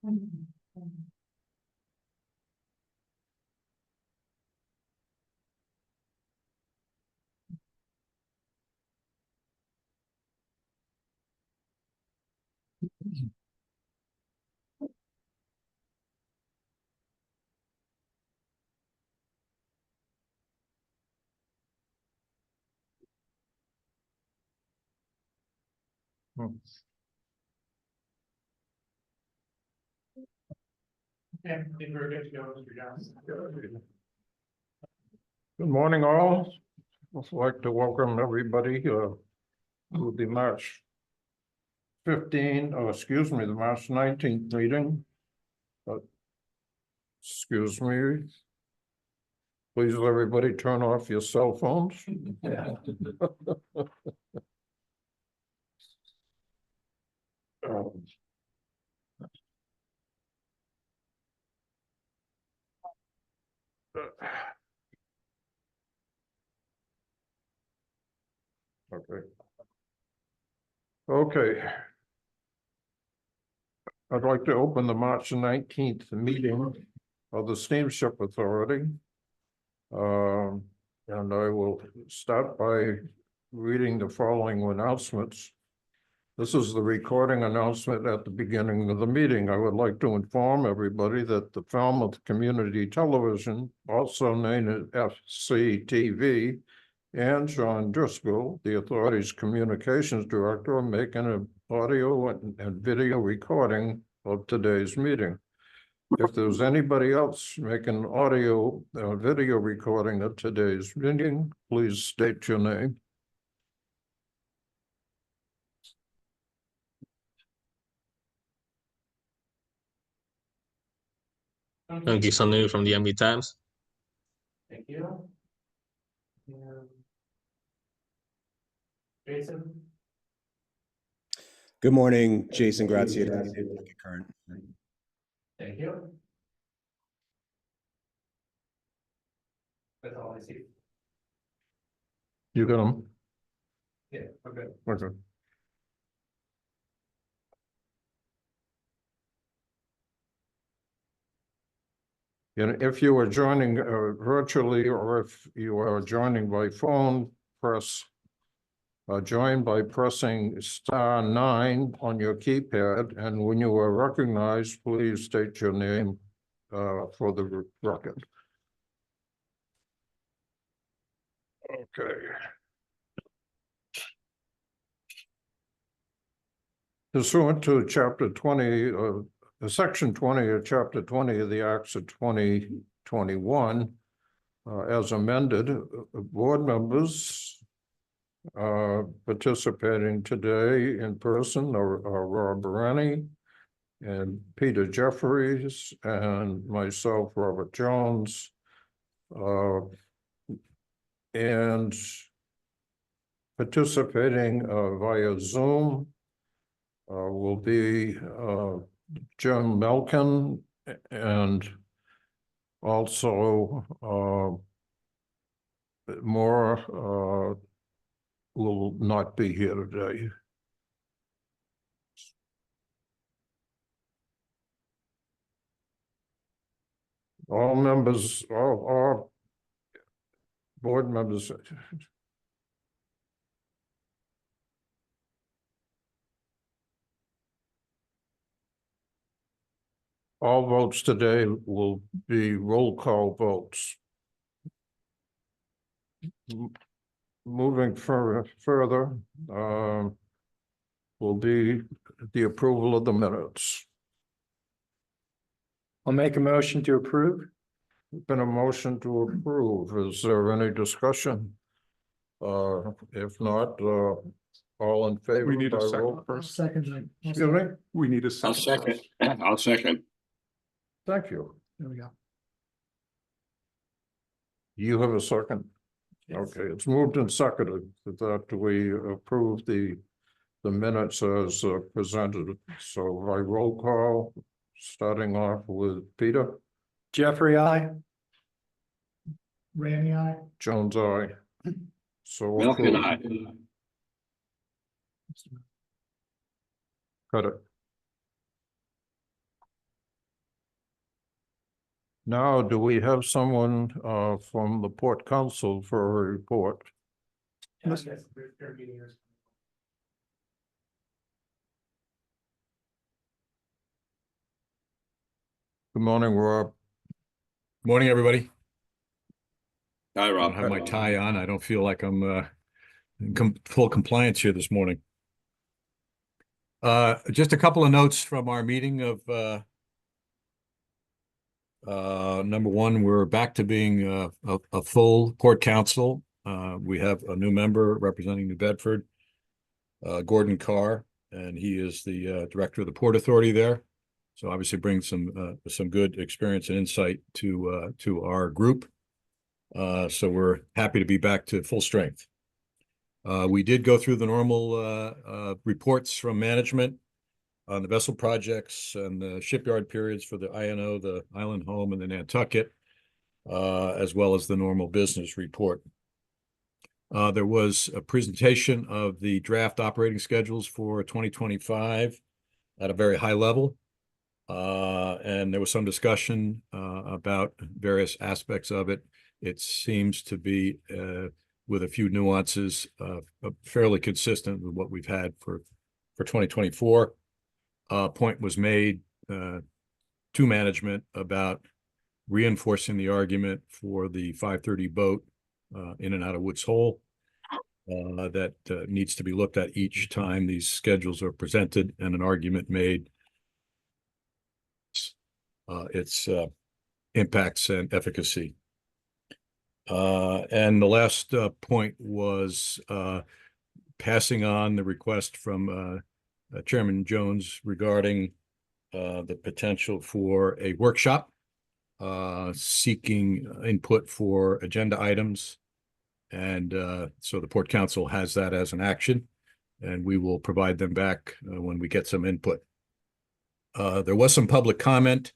Good morning, all. I'd like to welcome everybody to the March 15, or excuse me, the March 19th meeting. Excuse me. Please, everybody, turn off your cell phones. Okay. Okay. I'd like to open the March 19th meeting of the Steamship Authority. And I will start by reading the following announcements. This is the recording announcement at the beginning of the meeting. I would like to inform everybody that the Falmouth Community Television, also named as FCTV, and John Driscoll, the authority's communications director, are making an audio and video recording of today's meeting. If there's anybody else making audio or video recording of today's meeting, please state your name. Thank you, Sunil from the MB Times. Thank you. Jason. Good morning, Jason Grazia. Current. Thank you. That's all I see. You got them? Yeah, okay. Okay. And if you are joining virtually, or if you are joining by phone, press join by pressing *9 on your keypad, and when you are recognized, please state your name for the record. Okay. Pursuant to Chapter 20, Section 20 of Chapter 20 of the Acts of 2021, as amended, board members participating today in person are Rob Rennie and Peter Jeffries and myself, Robert Jones, and participating via Zoom will be Jim Melkin, and also more will not be here today. All members, all board members. All votes today will be roll call votes. Moving further, will be the approval of the minutes. I'll make a motion to approve. Been a motion to approve. Is there any discussion? If not, all in favor? We need a by second roll- first. Second. Excuse me? We need a I'll second. second. I'll second. Thank you. There we go. You have a second? Okay, it's moved and seconded that we approve the minutes as presented. So by roll call, starting off with Peter. Jeffrey, aye. Randy, aye. Jones, aye. So Milken, approved. aye. Got it. Now, do we have someone from the Port Council for a report? Yes, their meeting is. Good morning, Rob. Morning, everybody. Hi, I Rob. don't have my tie on. I don't feel like I'm in full compliance here this morning. Just a couple of notes from our meeting of number one, we're back to being a full port council. We have a new member representing New Bedford, Gordon Carr, and he is the director of the Port Authority there. So obviously brings some good experience and insight to our group. So we're happy to be back to full strength. We did go through the normal reports from management on the vessel projects and the shipyard periods for the Iyanough, the Island Home, and the Nantucket, as well as the normal business report. There was a presentation of the draft operating schedules for 2025 at a very high level. And there was some discussion about various aspects of it. It seems to be, with a few nuances, fairly consistent with what we've had for 2024. Point was made to management about reinforcing the argument for the 530 boat in and out of Woods Hole that needs to be looked at each time these schedules are presented, and an argument made its impacts and efficacy. And the last point was passing on the request from Chairman Jones regarding the potential for a workshop, seeking input for agenda items. And so the Port Council has that as an action, and we will provide them back when we get some input. There was some public comment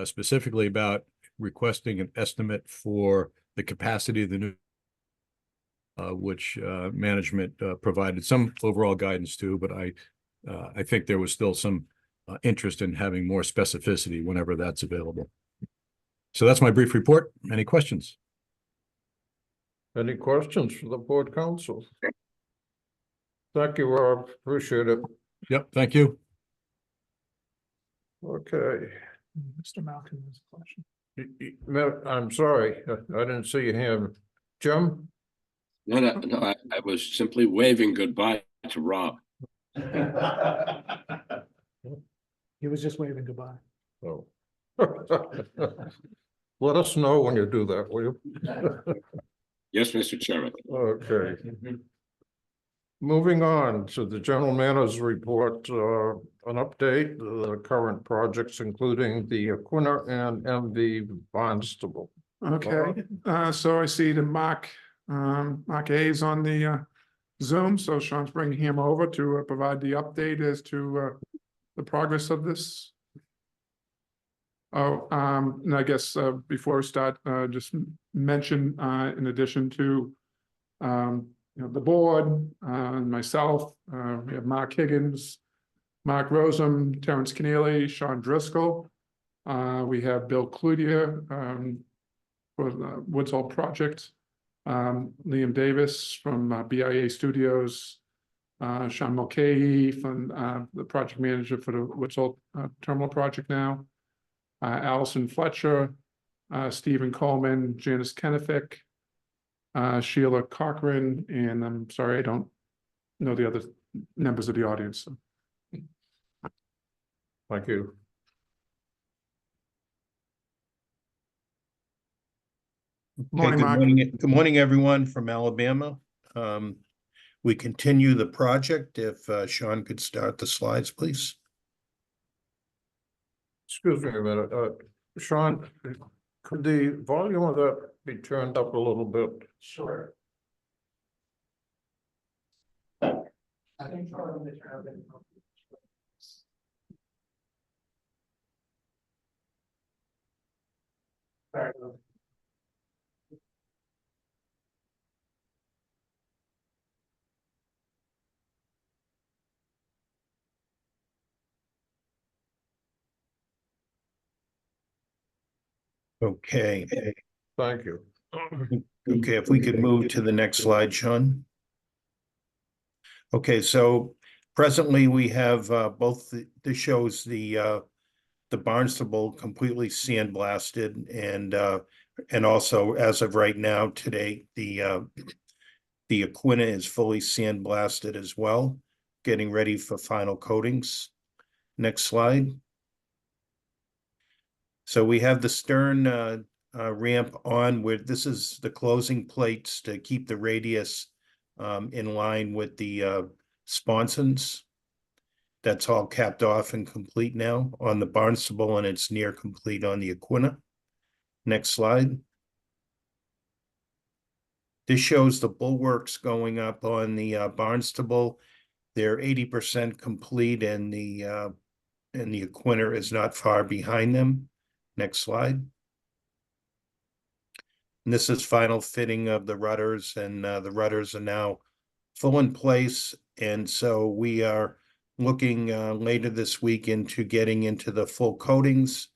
specifically about requesting an estimate for the capacity of the new, which management provided some overall guidance to, but I think there was still some interest in having more specificity whenever that's available. So that's my brief report. Any questions? Any questions for the Port Council? Thank you, Rob. Appreciate it. Yep, thank you. Okay. Mr. Malcolm has a question. I'm sorry, I didn't see your hand. Jim? No, I was simply waving goodbye to Rob. He was just waving goodbye. Oh. Let us know when you do that, will you? Yes, Mr. Chairman. Okay. Moving on to the general manager's report, an update, the current projects, including the Aquinnah and MV Barnstable. Okay, so I see the Mark A is on the Zoom, so Sean's bringing him over to provide the update as to the progress of this. Oh, and I guess before we start, just mention in addition to the board and myself, we have Mark Higgins, Mark Rozum, Terrence Keneally, Sean Driscoll. We have Bill Cludier for the Woods Hole project, Liam Davis from BIA Studios, Sean Mulcahy from the project manager for the Woods Hole terminal project now, Allison Fletcher, Stephen Coleman, Janice Kennefic, Sheila Cochran, and I'm sorry, I don't know the other members of the audience. So. Thank you. Morning, Good Mark. morning, good morning, everyone from Alabama. We continue the project. If Sean could start the slides, please. Excuse me a minute, Sean, could the volume of that be turned up a little bit? Sure. I think Charlie will turn it. Sorry. Okay, Thank you. okay, if we could move to the next slide, Sean. Okay, so presently we have both, this shows the Barnstable completely sandblasted and also as of right now today, the Aquinnah is fully sandblasted as well, getting ready for final coatings. Next slide. So we have the stern ramp on where this is the closing plates to keep the radius in line with the sponsons. That's all capped off and complete now on the Barnstable, and it's near complete on the Aquinnah. Next slide. This shows the bulwarks going up on the Barnstable. They're 80% complete, and the Aquinnah is not far behind them. Next slide. And this is final fitting of the rudders, and the rudders are now full in place. And so we are looking later this week into getting into the full coatings,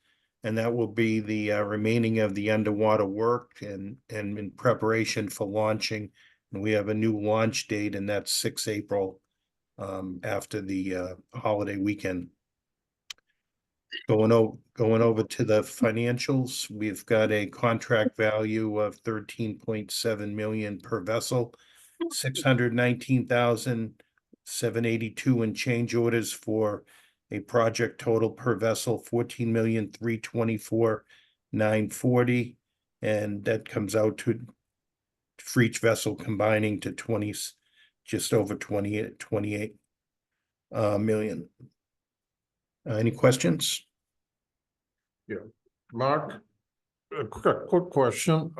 and that will be the remaining of the underwater work and in preparation for launching. And we have a new launch date, and that's 6 April after the holiday weekend. Going over to the financials, we've got a contract value of 13.7 million per vessel, 619,782 in change orders for a project total per vessel, 14,324,940, and that comes out to for each vessel combining to just over 28 million. Any questions? Mark, a quick question.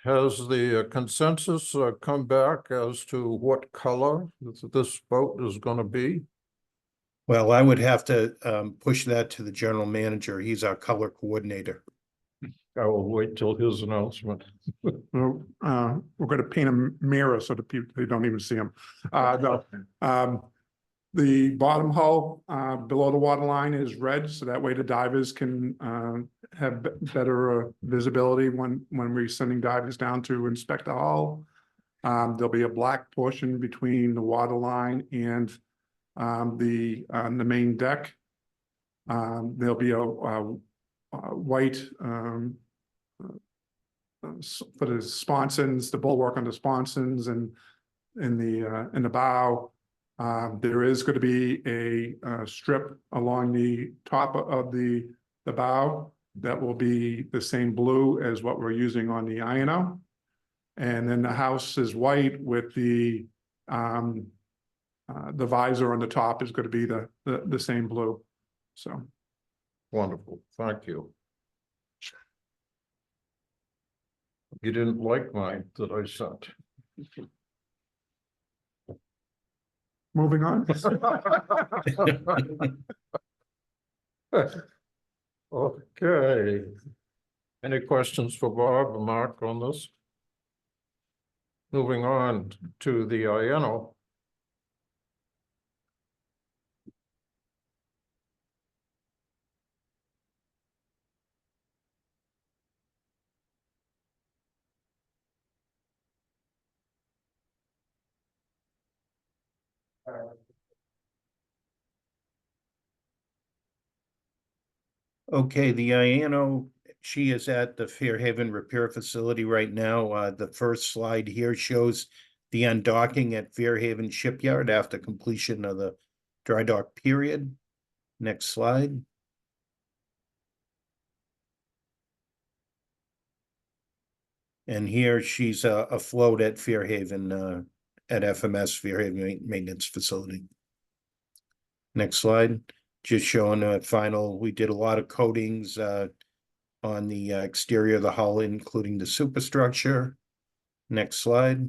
Has the consensus come back as to what color this boat is going to be? Well, I would have to push that to the general manager. He's our color coordinator. I will wait till his announcement. We're gonna paint a mirror so that people, they don't even see them. No, the bottom hull, below the water line is red, so that way the divers can, have better visibility when we're sending divers down to inspect the hull. There'll be a black portion between the water line and, the main deck. There'll be a white, for the sponsons, the bulwark on the sponsons and in the bow. There is going to be a strip along the top of the bow that will be the same blue as what we're using on the Iyanough. And then the house is white with the visor on the top is going to be the same blue. So. Wonderful, thank you. You didn't like mine that I sent. Moving on. Okay. Any questions for Bob or Mark on this? Moving on to the Iyanough. Okay, the Iyanough, she is at the Fairhaven Repair Facility right now. The first slide here shows the undocking at Fairhaven Shipyard after completion of the dry dock period. Next slide. And here she's afloat at Fairhaven, at FMS Fairhaven Maintenance Facility. Next slide. Just showing a final, we did a lot of coatings on the exterior of the hull, including the superstructure. Next slide.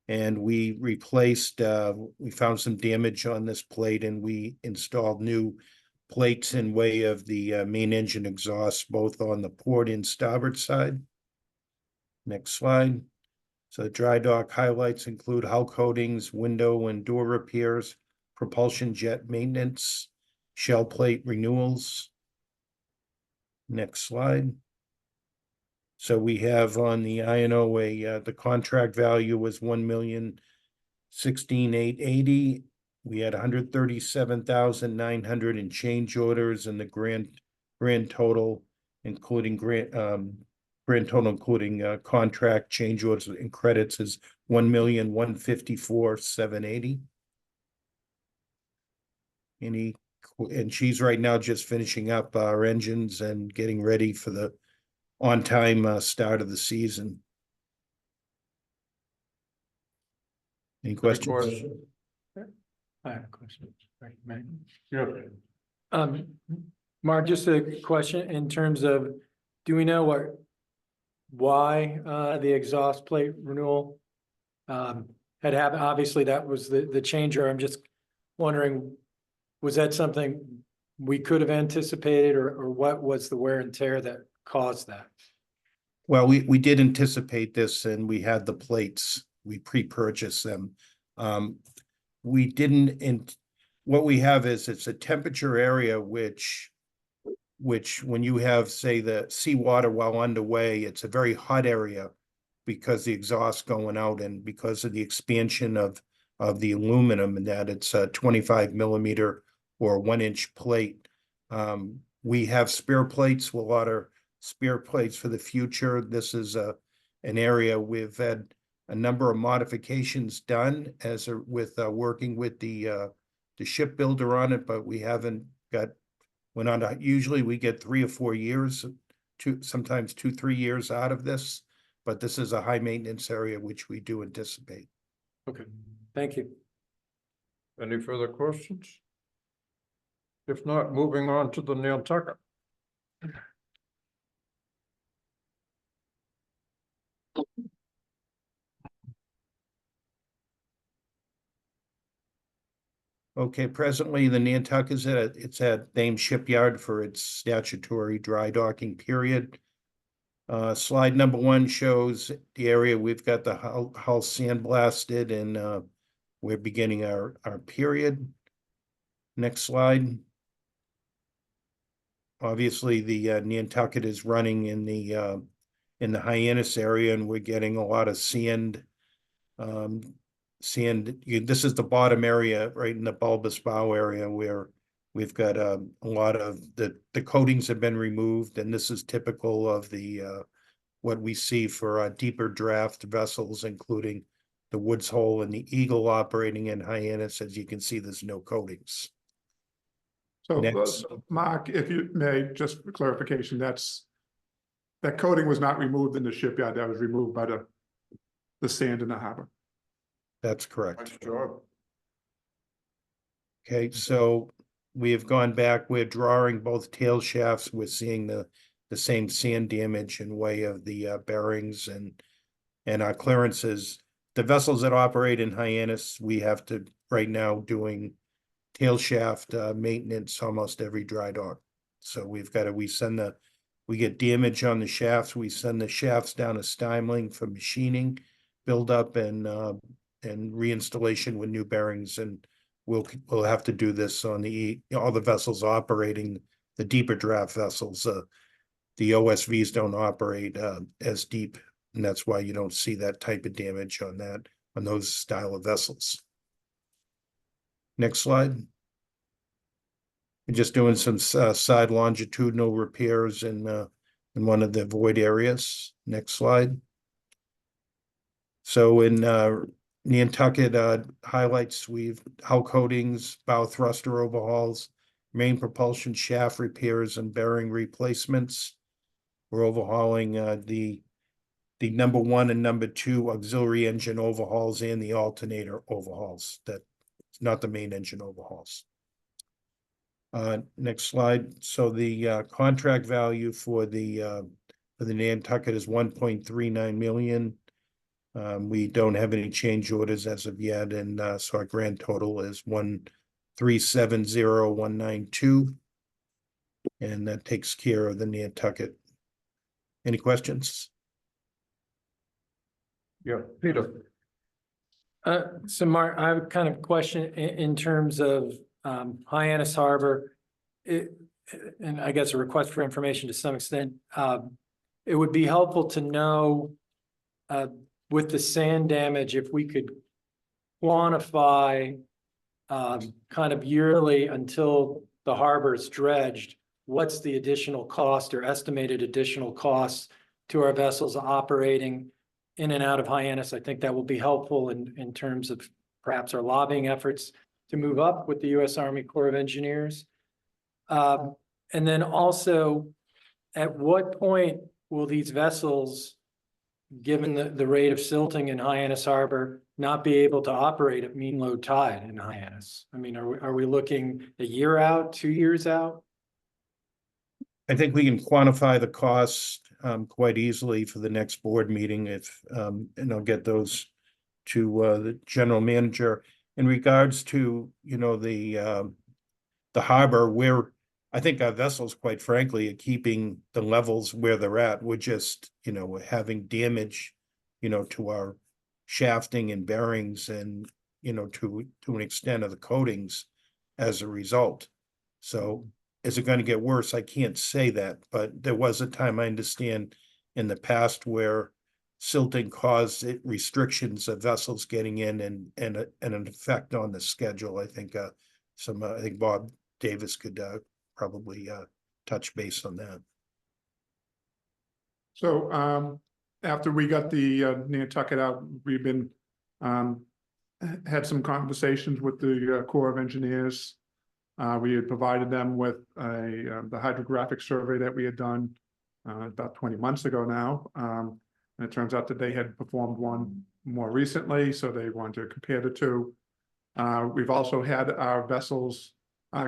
And we replaced, we found some damage on this plate and we installed new plates in way of the main engine exhaust, both on the port and starboard side. Next slide. So the dry dock highlights include hull coatings, window and door repairs, propulsion jet maintenance, shell plate renewals. Next slide. So we have on the Iyanough, the contract value was 1,016,880. We had 137,900 in change orders, and the grand total, including contract change orders and credits, is 1,154,780. And she's right now just finishing up our engines and getting ready for the on-time start of the season. Any questions? I have a question. Right, Matt? Yeah. Mark, just a question in terms of, do we know why the exhaust plate renewal had happened? Obviously, that was the changer. I'm just wondering, was that something we could have anticipated, or what was the wear and tear that caused that? Well, we did anticipate this, and we had the plates. We pre-purchased them. We didn't, what we have is it's a temperature area which when you have, say, the seawater while underway, it's a very hot area because the exhaust going out and because of the expansion of the aluminum, and that it's a 25 millimeter or 1-inch plate. We have spare plates, a lot of spare plates for the future. This is an area we've had a number of modifications done working with the shipbuilder on it, but we haven't went on to, usually we get 3 or 4 years, sometimes 2-3 years out of this, but this is a high maintenance area, which we do anticipate. Okay, thank you. Any further questions? If not, moving on to the Nantucket. Okay, presently the Nantucket is it's at Thames Shipyard for its statutory dry docking period. Slide number 1 shows the area we've got the hull sandblasted, and we're beginning our period. Next slide. Obviously, the Nantucket is running in the Hyannis area, and we're getting a lot of sand. This is the bottom area, right in the bulbous bow area, where we've got a lot of the coatings have been removed, and this is typical of the what we see for deeper draft vessels, including the Woods Hole and the Eagle operating in Hyannis. As you can see, there's no coatings. So, Next. Mark, if you may, just for clarification, that coating was not removed in the shipyard. That was removed by the sand in the harbor. That's correct. Nice job. Okay, so we have gone back, we're drawing both tail shafts, we're seeing the same sand damage in way of the bearings and our clearances. The vessels that operate in Hyannis, we have to right now doing tail shaft maintenance almost every dry dock. So we've got to, we get damage on the shafts, we send the shafts down to Steinling for machining, build up and reinstallation with new bearings, and we'll have to do this on all the vessels operating the deeper draft vessels. The OSVs don't operate as deep, and that's why you don't see that type of damage on those style of vessels. Next slide. We're just doing some side longitudinal repairs in one of the void areas. Next slide. So in Nantucket highlights, we've hull coatings, bow thruster overhauls, main propulsion shaft repairs, and bearing replacements. We're overhauling the number 1 and number 2 auxiliary engine overhauls and the alternator overhauls. That's not the main engine overhauls. Next slide. So the contract value for the Nantucket is 1.39 million. We don't have any change orders as of yet, and so our grand total is 1370192, and that takes care of the Nantucket. Any questions? Yeah, Peter. So Mark, I have a kind of question in terms of Hyannis Harbor. and I guess a request for information to some extent, it would be helpful to know, with the sand damage, if we could quantify, kind of yearly until the harbor is dredged, what's the additional cost or estimated additional costs to our vessels operating in and out of Hyannis? I think that will be helpful in terms of perhaps our lobbying efforts to move up with the U.S. Army Corps of Engineers. And then also, at what point will these vessels, given the rate of silting in Hyannis Harbor, not be able to operate at mean low tide in Hyannis? I mean, are we looking a year out, 2 years out? I think we can quantify the cost quite easily for the next board meeting if, and I'll get those to the general manager. In regards to, the harbor, I think our vessels, quite frankly, are keeping the levels where they're at. We're just, having damage, to our shafting and bearings and, to an extent of the coatings as a result. So is it going to get worse? I can't say that, but there was a time, I understand, in the past where silting caused restrictions of vessels getting in and an effect on the schedule. I think I think Bob Davis could probably touch base on that. So after we got the Nantucket out, we've been had some conversations with the Corps of Engineers. We had provided them with the hydrographic survey that we had done about 20 months ago now. And it turns out that they had performed one more recently, so they wanted to compare the two. We've also had our vessels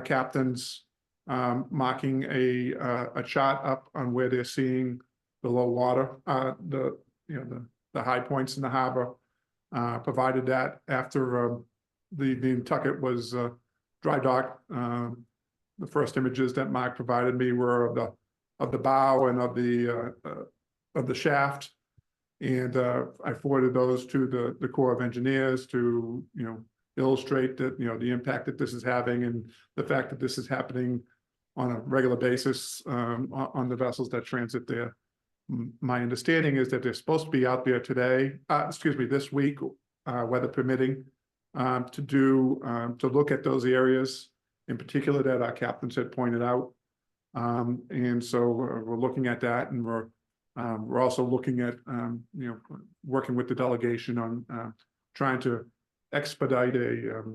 captains marking a chart up on where they're seeing the low water, the high points in the harbor. Provided that after the Nantucket was dry docked. The first images that Mark provided me were of the bow and of the shaft, and I forwarded those to the Corps of Engineers to illustrate that the impact that this is having and the fact that this is happening on a regular basis on the vessels that transit there. My understanding is that they're supposed to be out there today, this week, weather permitting, to look at those areas in particular that our captains had pointed out. And so we're looking at that, and we're also looking at working with the delegation on trying to expedite a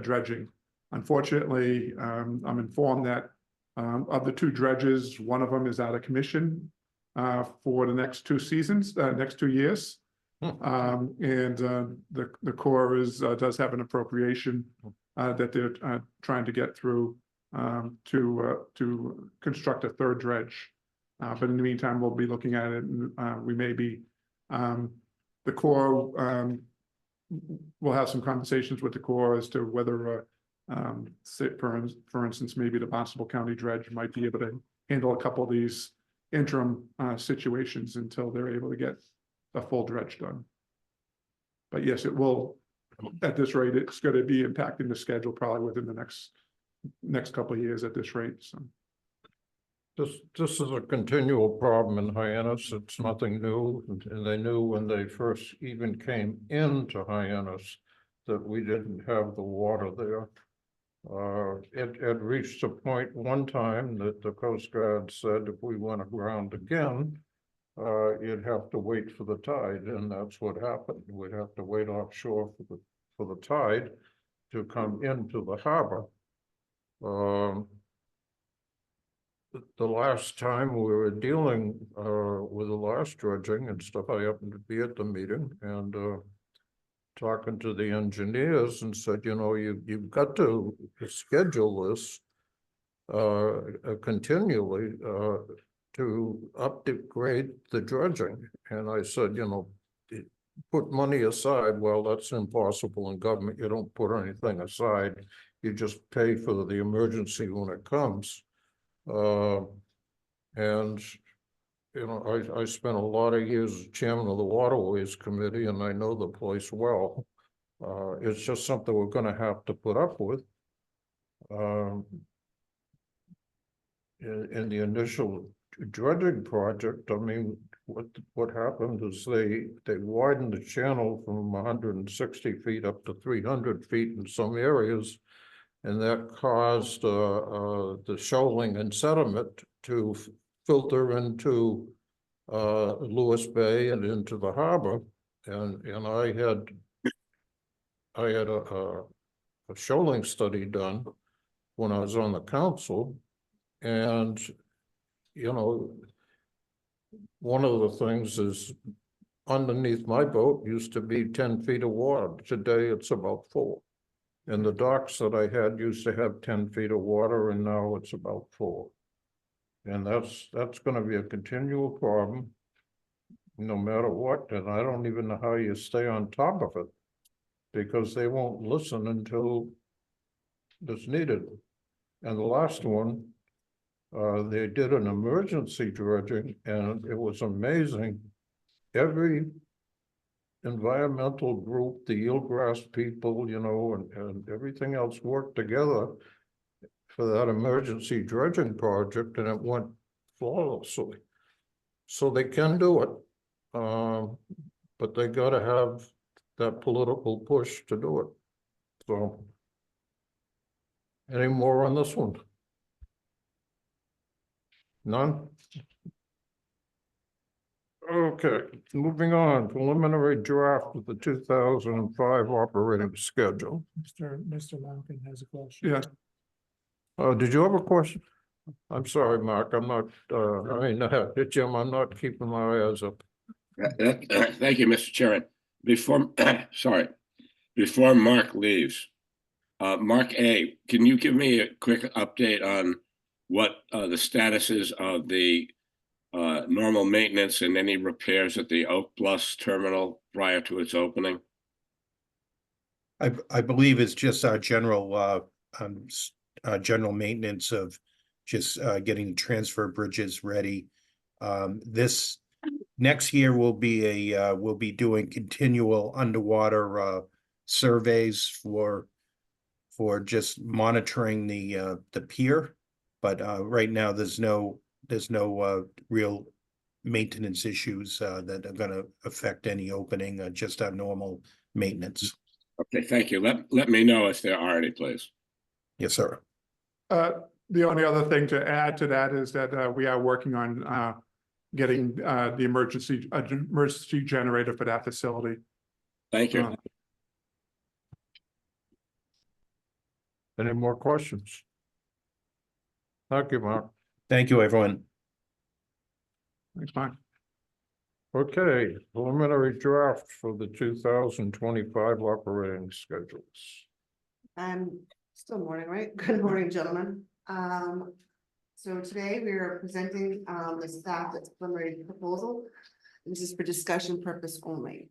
dredging. Unfortunately, I'm informed that of the 2 dredges, one of them is out of commission for the next 2 seasons, next 2 years. And the Corps does have an appropriation that they're trying to get through to construct a 3rd dredge. But in the meantime, we'll be looking at it, and we may be the Corps. We'll have some conversations with the Corps as to whether, for instance, maybe the Barnstable County dredge might be able to handle a couple of these interim situations until they're able to get a full dredge done. But yes, it will, at this rate, it's going to be impacting the schedule probably within the next couple of years at this rate. So this is a continual problem in Hyannis. It's nothing new, and they knew when they first even came into Hyannis that we didn't have the water there. It reached a point one time that the Coast Guard said if we went aground again, you'd have to wait for the tide, and that's what happened. We'd have to wait offshore for the tide to come into the harbor. The last time we were dealing with the last dredging and stuff, I happened to be at the meeting and talking to the engineers and said, you've got to schedule this continually to upgrade the dredging. And I said, put money aside. Well, that's impossible in government. You don't put anything aside. You just pay for the emergency when it comes. And I spent a lot of years as chairman of the Waterways Committee, and I know the place well. It's just something we're going to have to put up with. in the initial dredging project, I mean, what happened is they widened the channel from 160 feet up to 300 feet in some areas. And that caused the shoaling and sediment to filter into Lewis Bay and into the harbor. And I had a shoaling study done when I was on the council. And, you know, one of the things is underneath my boat used to be 10 feet of water. Today it's about 4. And the docks that I had used to have 10 feet of water, and now it's about 4. And that's gonna be a continual problem, no matter what, and I don't even know how you stay on top of it, because they won't listen until it's needed. And the last one, they did an emergency dredging, and it was amazing. Every environmental group, the eelgrass people, you know, and everything else worked together for that emergency dredging project, and it went flawlessly. So they can do it, but they gotta have that political push to do it. So, any more on this one? None? Okay, moving on, preliminary draft of the 2005 operating schedule. Mr. Malcolm has a question. Yeah, Did you have a question? I'm sorry, Mark, I'm not, Jim, I'm not keeping my eyes up. Thank you, Mr. Chairman. Before, sorry, before Mark leaves, Mark A., can you give me a quick update on what the status is of the normal maintenance and any repairs at the Oak Bluffs terminal prior to its opening? I believe it's just our general general maintenance of just getting transfer bridges ready. This next year we'll be doing continual underwater surveys for just monitoring the pier. But right now there's no real maintenance issues that are going to affect any opening, just our normal maintenance. Okay, thank you. Let me know if there are any, please. Yes, sir. the only other thing to add to that is that we are working on getting the emergency generator for that facility. Thank you. Any more questions? Thank you, Mark. Thank you, everyone. Thanks, Mike. Okay, preliminary draft for the 2025 operating schedules. Still morning, right? Good morning, gentlemen. So today we are presenting the staff's preliminary proposal. This is for discussion purpose only.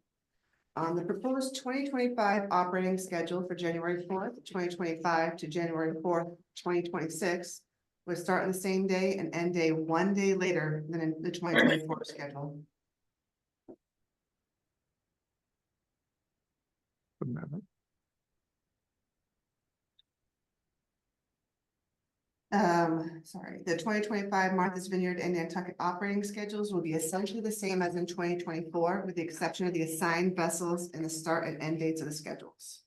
The proposed 2025 operating schedule for January 4th, 2025 to January 4th, 2026 would start on the same day and end day 1 day later than in the 2024 schedule. Sorry, the 2025 Martha's Vineyard and Nantucket operating schedules will be essentially the same as in 2024, with the exception of the assigned vessels and the start and end dates of the schedules.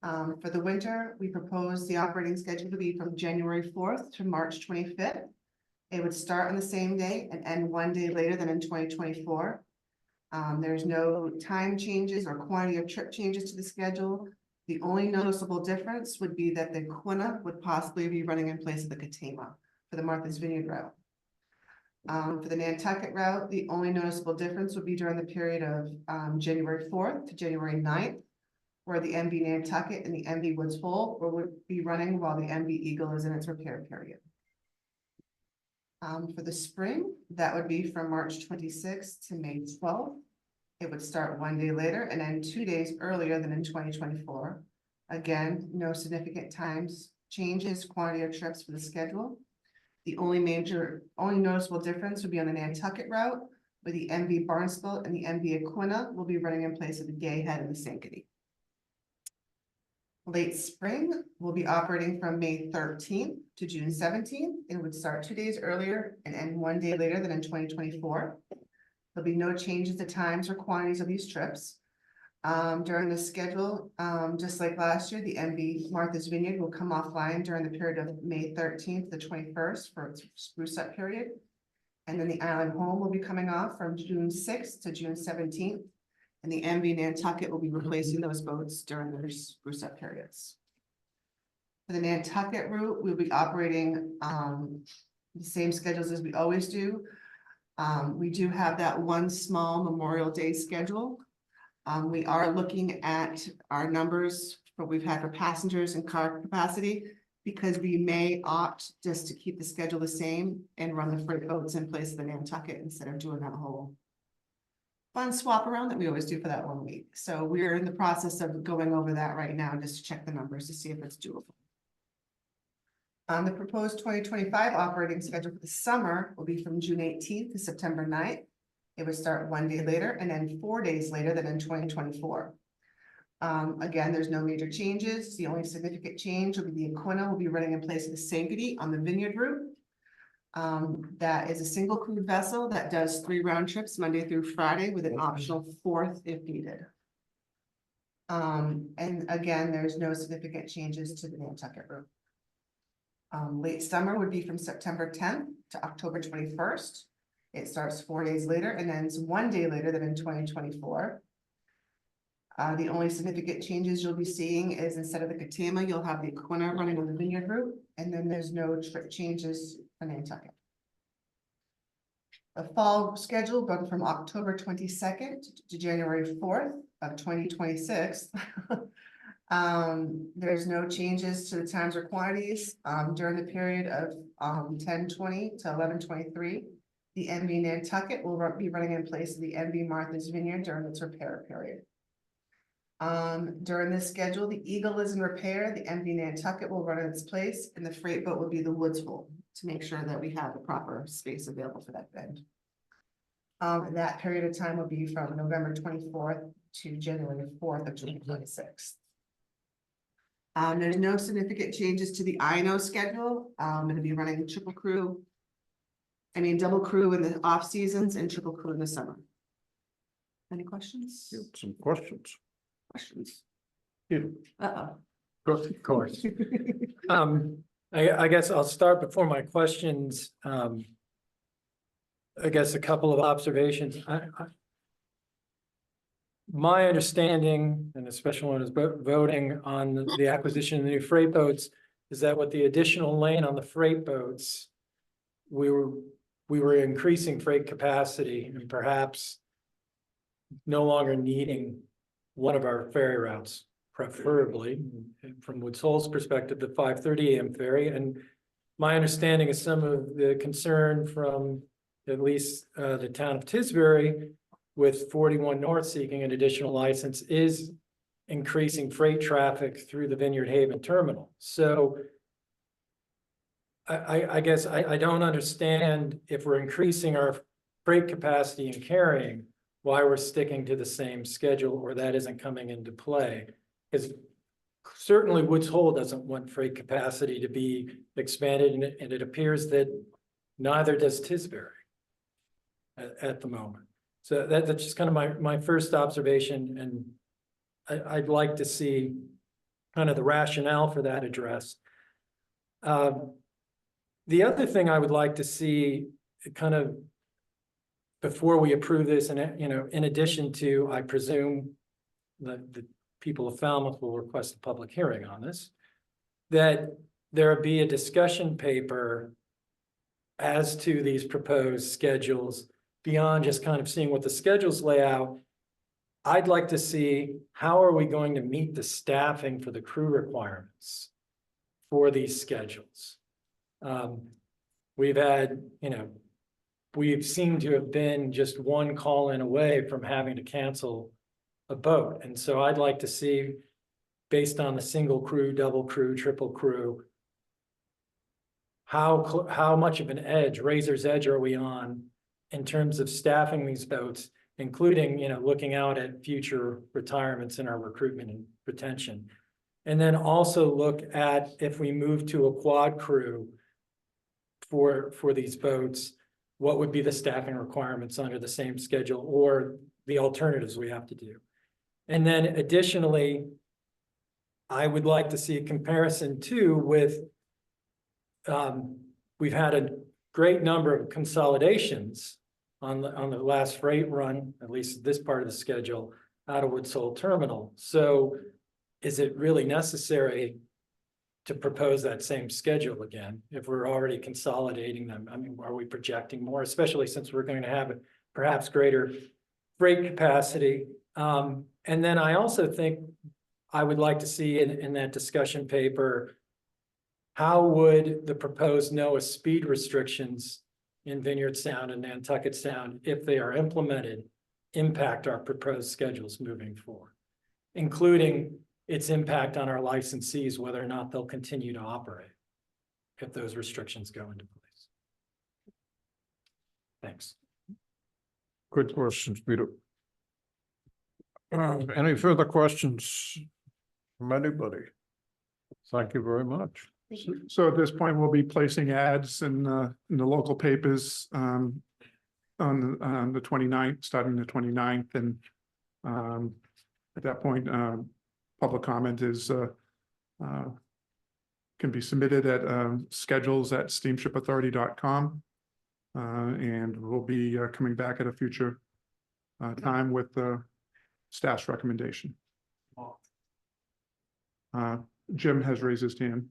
For the winter, we propose the operating schedule to be from January 4th to March 25th. It would start on the same day and end 1 day later than in 2024. There's no time changes or quantity of trip changes to the schedule. The only noticeable difference would be that the Aquinnah would possibly be running in place of the Katama for the Martha's Vineyard route. For the Nantucket route, the only noticeable difference would be during the period of January 4th to January 9th, where the MV Nantucket and the MV Woods Hole would be running while the MV Eagle is in its repair period. For the spring, that would be from March 26th to May 12th. It would start 1 day later and end 2 days earlier than in 2024. Again, no significant times changes, quantity of trips for the schedule. The only noticeable difference would be on the Nantucket route, where the MV Barnstable and the MV Aquinnah will be running in place of the Gay Head and the Sankaty. Late spring will be operating from May 13th to June 17th. It would start 2 days earlier and end 1 day later than in 2024. There'll be no changes to times or quantities of these trips. During the schedule, just like last year, the MV Martha's Vineyard will come offline during the period of May 13th to the 21st for its spruce up period. And then the Island Home will be coming off from June 6th to June 17th. And the MV Nantucket will be replacing those boats during their spruce up periods. For the Nantucket route, we'll be operating the same schedules as we always do. We do have that one small Memorial Day schedule. We are looking at our numbers, what we've had for passengers and car capacity, because we may opt just to keep the schedule the same and run the freight boats in place of the Nantucket instead of doing that whole fun swap around that we always do for that 1 week. So we're in the process of going over that right now, just to check the numbers to see if it's doable. The proposed 2025 operating schedule for the summer will be from June 18th to September 9th. It would start 1 day later and then 4 days later than in 2024. Again, there's no major changes. The only significant change will be the Aquinnah will be running in place of the Sankaty on the Vineyard route. That is a single crewed vessel that does 3 round trips Monday through Friday with an optional 4th if needed. And again, there's no significant changes to the Nantucket route. Late summer would be from September 10th to October 21st. It starts 4 days later and ends 1 day later than in 2024. The only significant changes you'll be seeing is instead of the Katama, you'll have the Aquinnah running on the Vineyard route, and then there's no trip changes for Nantucket. The fall schedule going from October 22nd to January 4th of 2026. There's no changes to the times or quantities during the period of 10/20 to 11/23. The MV Nantucket will be running in place of the MV Martha's Vineyard during its repair period. During this schedule, the Eagle is in repair, the MV Nantucket will run in its place, and the freight boat will be the Woodsville to make sure that we have the proper space available for that bend. That period of time will be from November 24th to January 4th of 2026. There's no significant changes to the Iyanough schedule. It'll be running double crew in the off seasons and triple crew in the summer. Any questions? Some questions. Questions? You. Of course. I guess I'll start before my questions. I guess a couple of observations. My understanding, and especially when I was voting on the acquisition of the new freight boats, is that with the additional lane on the freight boats, we were increasing freight capacity and perhaps no longer needing one of our ferry routes, preferably from Woods Hole's perspective, the 5:30 a.m. ferry. And my understanding is some of the concern from at least the town of Tisbury with 41 North seeking an additional license is increasing freight traffic through the Vineyard Haven terminal. So I guess I don't understand if we're increasing our freight capacity and carrying, why we're sticking to the same schedule, or that isn't coming into play. Because certainly Woods Hole doesn't want freight capacity to be expanded, and it appears that neither does Tisbury at the moment. So that's just kind of my first observation, and I'd like to see kind of the rationale for that addressed. The other thing I would like to see kind of before we approve this, and in addition to, I presume the people of Falmouth will request a public hearing on this, that there be a discussion paper as to these proposed schedules beyond just kind of seeing what the schedules lay out. I'd like to see how are we going to meet the staffing for the crew requirements for these schedules. We've had, we've seemed to have been just one call in away from having to cancel a boat. And so I'd like to see, based on the single crew, double crew, triple crew, how much of an edge, razor's edge are we on in terms of staffing these boats, including, looking out at future retirements in our recruitment and retention. And then also look at if we move to a quad crew for these boats, what would be the staffing requirements under the same schedule or the alternatives we have to do? And then additionally, I would like to see a comparison too with, we've had a great number of consolidations on the last freight run, at least this part of the schedule, out of Woods Hole Terminal. So is it really necessary to propose that same schedule again, if we're already consolidating them? I mean, are we projecting more, especially since we're going to have perhaps greater freight capacity? And then I also think I would like to see in that discussion paper, how would the proposed NOAA speed restrictions in Vineyard Sound and Nantucket Sound, if they are implemented, impact our proposed schedules moving forward, including its impact on our licensees, whether or not they'll continue to operate if those restrictions go into place. Thanks. Good questions, Peter. Any further questions from anybody? Thank you very much. So at this point, we'll be placing ads in the local papers on the 29th, starting the 29th, and at that point, public comment is can be submitted at schedules@steamshipauthority.com, and we'll be coming back at a future time with the staff's recommendation. Jim has raised his hand.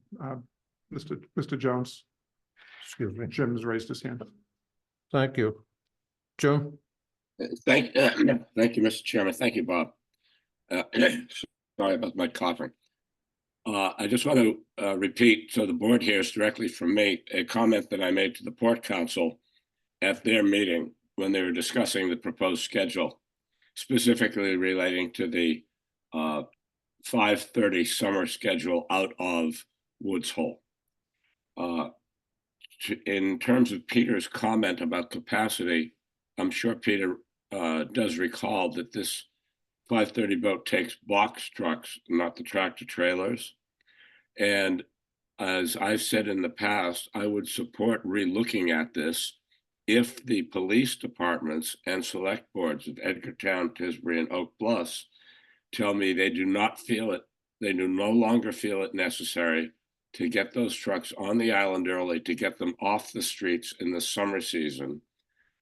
Mr. Jones. Excuse me. Jim has raised his hand. Thank you. Jim? Thank you, Mr. Chairman. Thank you, Bob. Sorry about my coughing. I just want to repeat, so the board hears directly from me, a comment that I made to the Port Council at their meeting when they were discussing the proposed schedule, specifically relating to the 5:30 summer schedule out of Woods Hole. In terms of Peter's comment about capacity, I'm sure Peter does recall that this 5:30 boat takes box trucks, not the tractor trailers. And as I've said in the past, I would support relooking at this if the police departments and select boards of Edgartown, Tisbury, and Oak Bluffs tell me they do not feel it, they do no longer feel it necessary to get those trucks on the island early, to get them off the streets in the summer season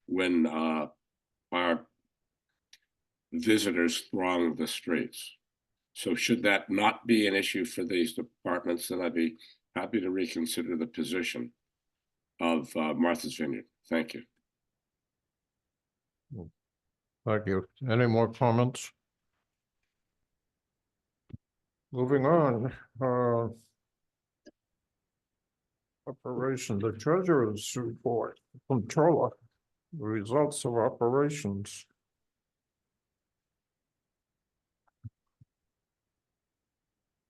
when our visitors throng the streets. So should that not be an issue for these departments, then I'd be happy to reconsider the position of Martha's Vineyard. Thank you. Thank you. Any more comments? Moving on. Operation, the treasurer's report, Comptroller, the results of operations.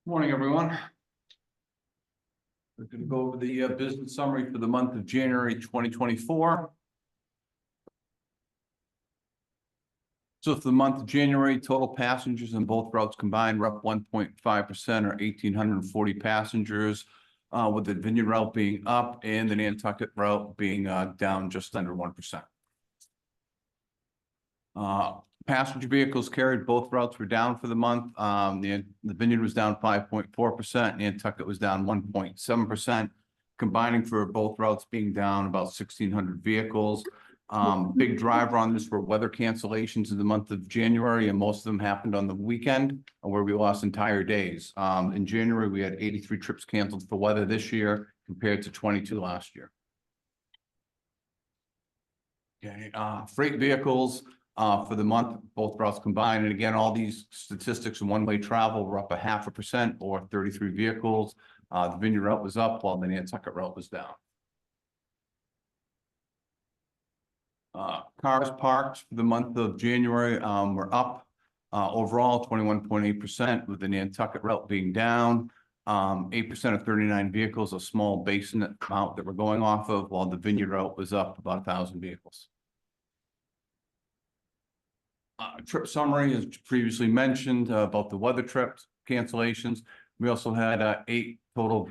Morning, everyone. We're going to go over the business summary for the month of January 2024. So for the month of January, total passengers in both routes combined were up 1.5% or 1,840 passengers, with the Vineyard route being up and the Nantucket route being down just under 1%. Passenger vehicles carried, both routes were down for the month. The Vineyard was down 5.4%, Nantucket was down 1.7%, combining for both routes being down about 1,600 vehicles. Big driver on this were weather cancellations in the month of January, and most of them happened on the weekend where we lost entire days. In January, we had 83 trips canceled for weather this year compared to 22 last year. Okay, freight vehicles for the month, both routes combined, and again, all these statistics in one-way travel were up 0.5% or 33 vehicles. The Vineyard route was up while the Nantucket route was down. Cars parked for the month of January were up overall 21.8%, with the Nantucket route being down 8% of 39 vehicles, a small basin amount that we're going off of, while the Vineyard route was up about 1,000 vehicles. Trip summary, as previously mentioned, about the weather trips cancellations. We also had 8 total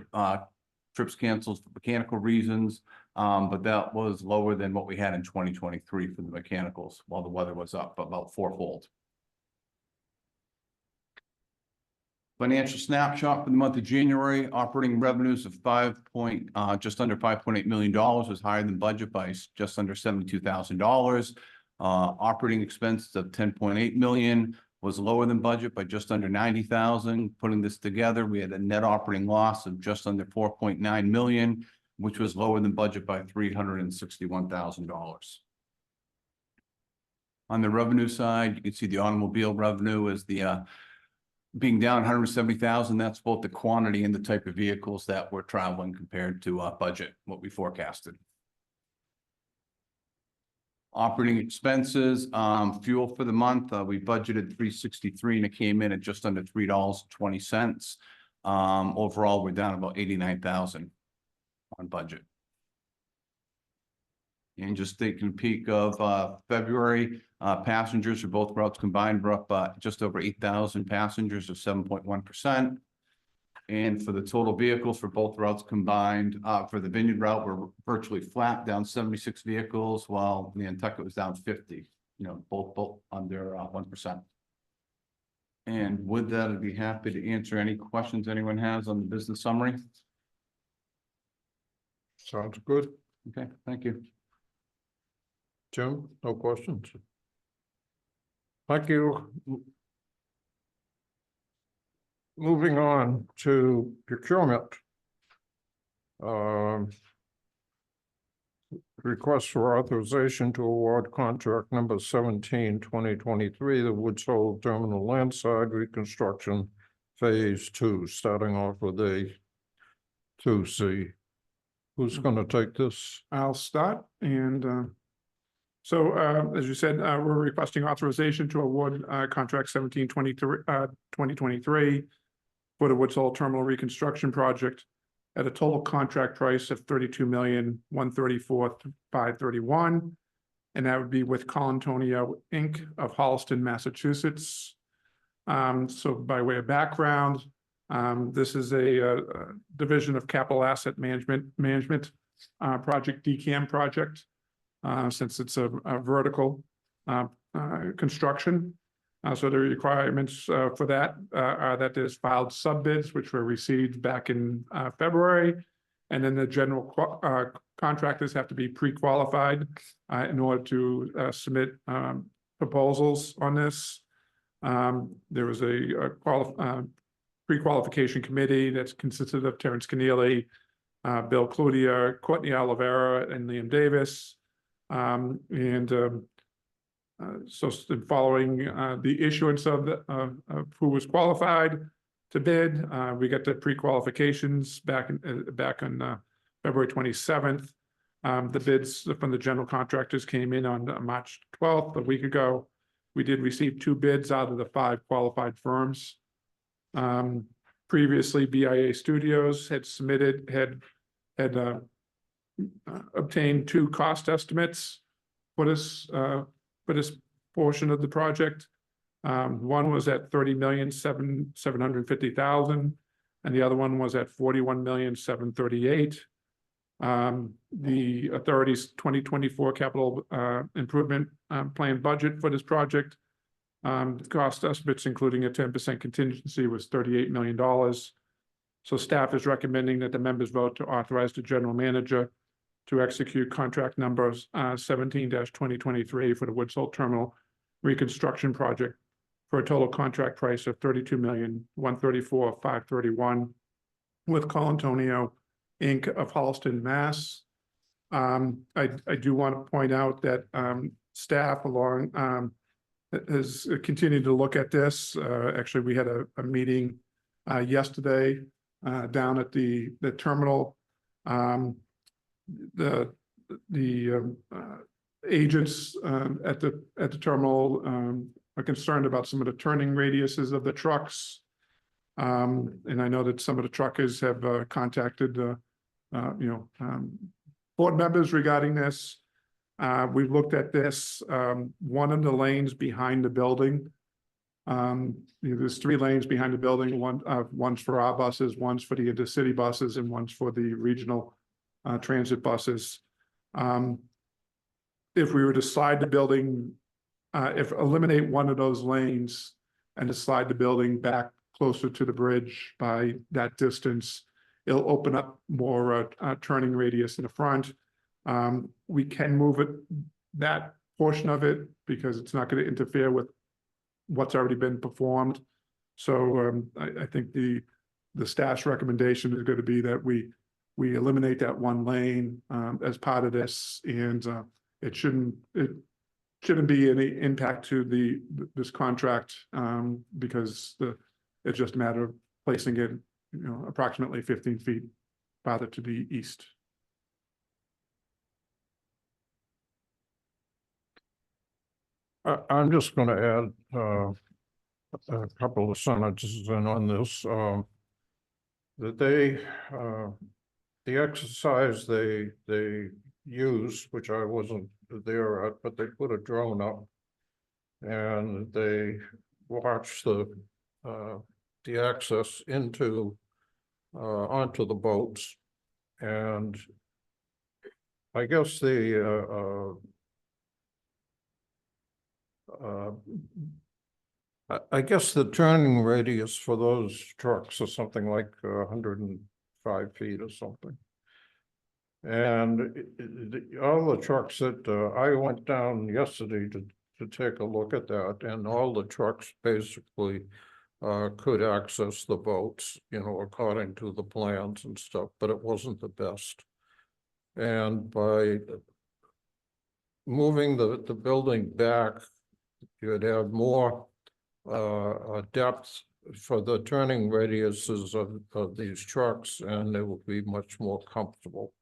trips canceled for mechanical reasons, but that was lower than what we had in 2023 for the mechanicals, while the weather was up about fourfold. Financial snapshot for the month of January, operating revenues of just under $5.8 million was higher than budget by just under $72,000. Operating expenses of $10.8 million was lower than budget by just under $90,000. Putting this together, we had a net operating loss of just under $4.9 million, which was lower than budget by $361,000. On the revenue side, you can see the automobile revenue is being down $170,000. That's both the quantity and the type of vehicles that were traveling compared to budget, what we forecasted. Operating expenses, fuel for the month, we budgeted $3.63 and it came in at just under $3.20. Overall, we're down about $89,000 on budget. And just taking a peek of February, passengers for both routes combined were up just over 8,000 passengers, or 7.1%. And for the total vehicles for both routes combined, for the Vineyard route, we're virtually flat, down 76 vehicles, while Nantucket was down 50, both under 1%. And with that, I'd be happy to answer any questions anyone has on the business summary. Sounds good. Okay, thank you. Jim, no questions? Thank you. Moving on to procurement. Request for authorization to award contract number 17/2023, the Woods Hole Terminal Landside Reconstruction Phase 2, starting off with A2C. Who's going to take this? I'll start. And so as you said, we're requesting authorization to award contract 17/2023 for the Woods Hole Terminal Reconstruction Project at a total contract price of $32,134,531. And that would be with Colantonio Inc. of Holliston, Massachusetts. So by way of background, this is a division of Capital Asset Management project, DCAM project, since it's a vertical construction. So the requirements for that are that there's filed sub bids, which were received back in February. And then the general contractors have to be pre-qualified in order to submit proposals on this. There was a pre-qualification committee that's consisted of Terrence Keneally, Bill Cludier, Courtney Oliveira, and Liam Davis. So following the issuance of who was qualified to bid, we got the pre-qualifications back on February 27th. The bids from the general contractors came in on March 12th, a week ago. We did receive 2 bids out of the 5 qualified firms. Previously, BIA Studios had obtained 2 cost estimates for this portion of the project. One was at $30,750,000, and the other one was at $41,738,000. The authority's 2024 capital improvement plan budget for this project, cost estimates, including a 10% contingency, was $38 million. So staff is recommending that the members vote to authorize the general manager to execute contract numbers 17/2023 for the Woods Hole Terminal Reconstruction Project for a total contract price of $32,134,531 with Colantonio Inc. of Holliston, Mass. I do want to point out that staff has continued to look at this. Actually, we had a meeting yesterday down at the terminal. The agents at the terminal are concerned about some of the turning radiuses of the trucks. And I know that some of the truckers have contacted board members regarding this. We've looked at this. One of the lanes behind the building There's 3 lanes behind the building, one's for our buses, one's for the intercity buses, and one's for the regional transit buses. If we were to slide the building, if eliminate one of those lanes and to slide the building back closer to the bridge by that distance, it'll open up more turning radius in the front. We can move it, that portion of it, because it's not going to interfere with what's already been performed. So I think the staff's recommendation is going to be that we eliminate that one lane as part of this, and it shouldn't be any impact to this contract because it's just a matter of placing it, approximately 15 feet farther to the east. I'm just going to add a couple of sentences in on this. That the exercise they used, which I wasn't there at, but they put a drone up and they watched the access into onto the boats, and I guess I guess the turning radius for those trucks is something like 105 feet or something. And all the trucks that I went down yesterday to take a look at that, and all the trucks basically could access the boats, according to the plans and stuff, but it wasn't the best. And by moving the building back, you'd have more depth for the turning radiuses of these trucks, and they will be much more comfortable.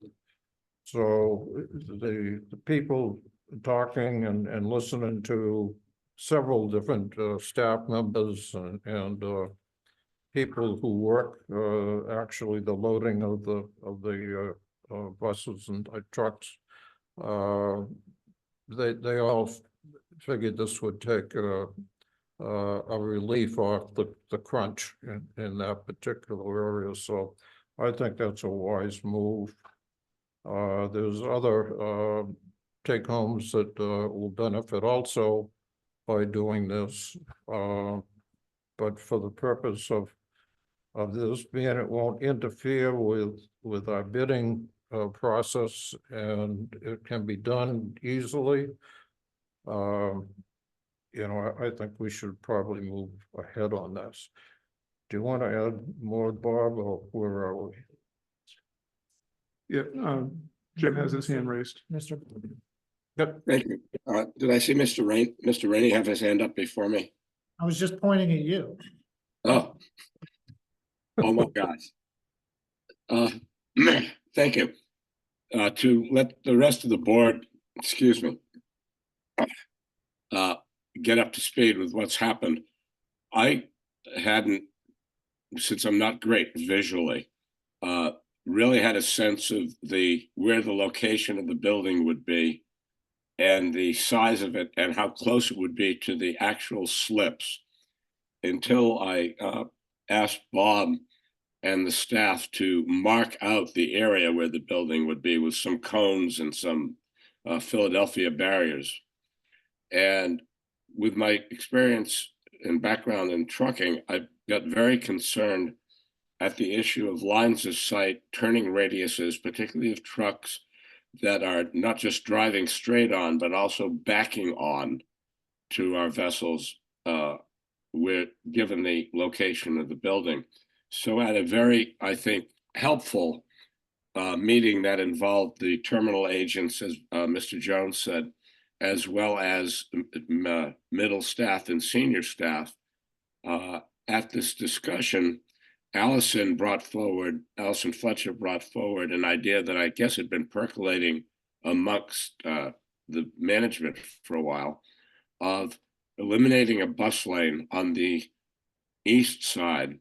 So the people talking and listening to several different staff members and people who work actually the loading of the buses and trucks, they all figured this would take a relief off the crunch in that particular area. So I think that's a wise move. There's other take homes that will benefit also by doing this. But for the purpose of this being, it won't interfere with our bidding process, and it can be done easily. I think we should probably move ahead on this. Do you want to add more, Bob, or where are we? Yeah, Jim has his hand raised. Mr. Thank you. Did I see Mr. Rainey have his hand up before me? I was just pointing at you. Oh. Oh my gosh. Thank you. To let the rest of the board, excuse me, get up to speed with what's happened. I hadn't, since I'm not great visually, really had a sense of where the location of the building would be and the size of it and how close it would be to the actual slips until I asked Bob and the staff to mark out the area where the building would be with some cones and some Philadelphia barriers. And with my experience and background in trucking, I got very concerned at the issue of lines of sight, turning radiuses, particularly of trucks that are not just driving straight on, but also backing on to our vessels, given the location of the building. So at a very, I think, helpful meeting that involved the terminal agents, as Mr. Jones said, as well as middle staff and senior staff, at this discussion, Allison Fletcher brought forward an idea that I guess had been percolating amongst the management for a while, of eliminating a bus lane on the east side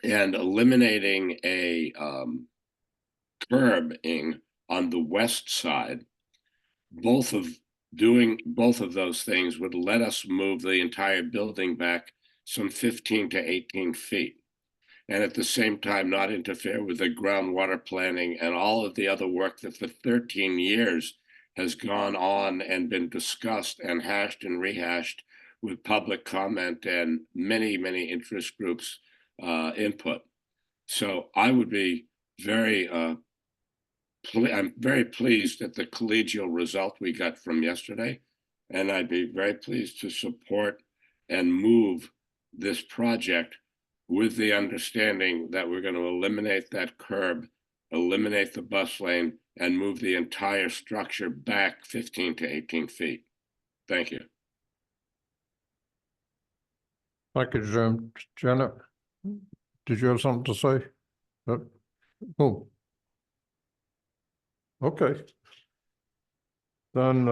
and eliminating a curbing on the west side, both of doing both of those things would let us move the entire building back some 15 to 18 feet. And at the same time, not interfere with the groundwater planning and all of the other work that for 13 years has gone on and been discussed and hashed and rehashed with public comment and many, many interest groups input. So I would be very, I'm very pleased at the collegial result we got from yesterday. And I'd be very pleased to support and move this project with the understanding that we're going to eliminate that curb, eliminate the bus lane, and move the entire structure back 15 to 18 feet. Thank you. Thank you, Jim. Janet, did you have something to say? Oh. Okay. Then,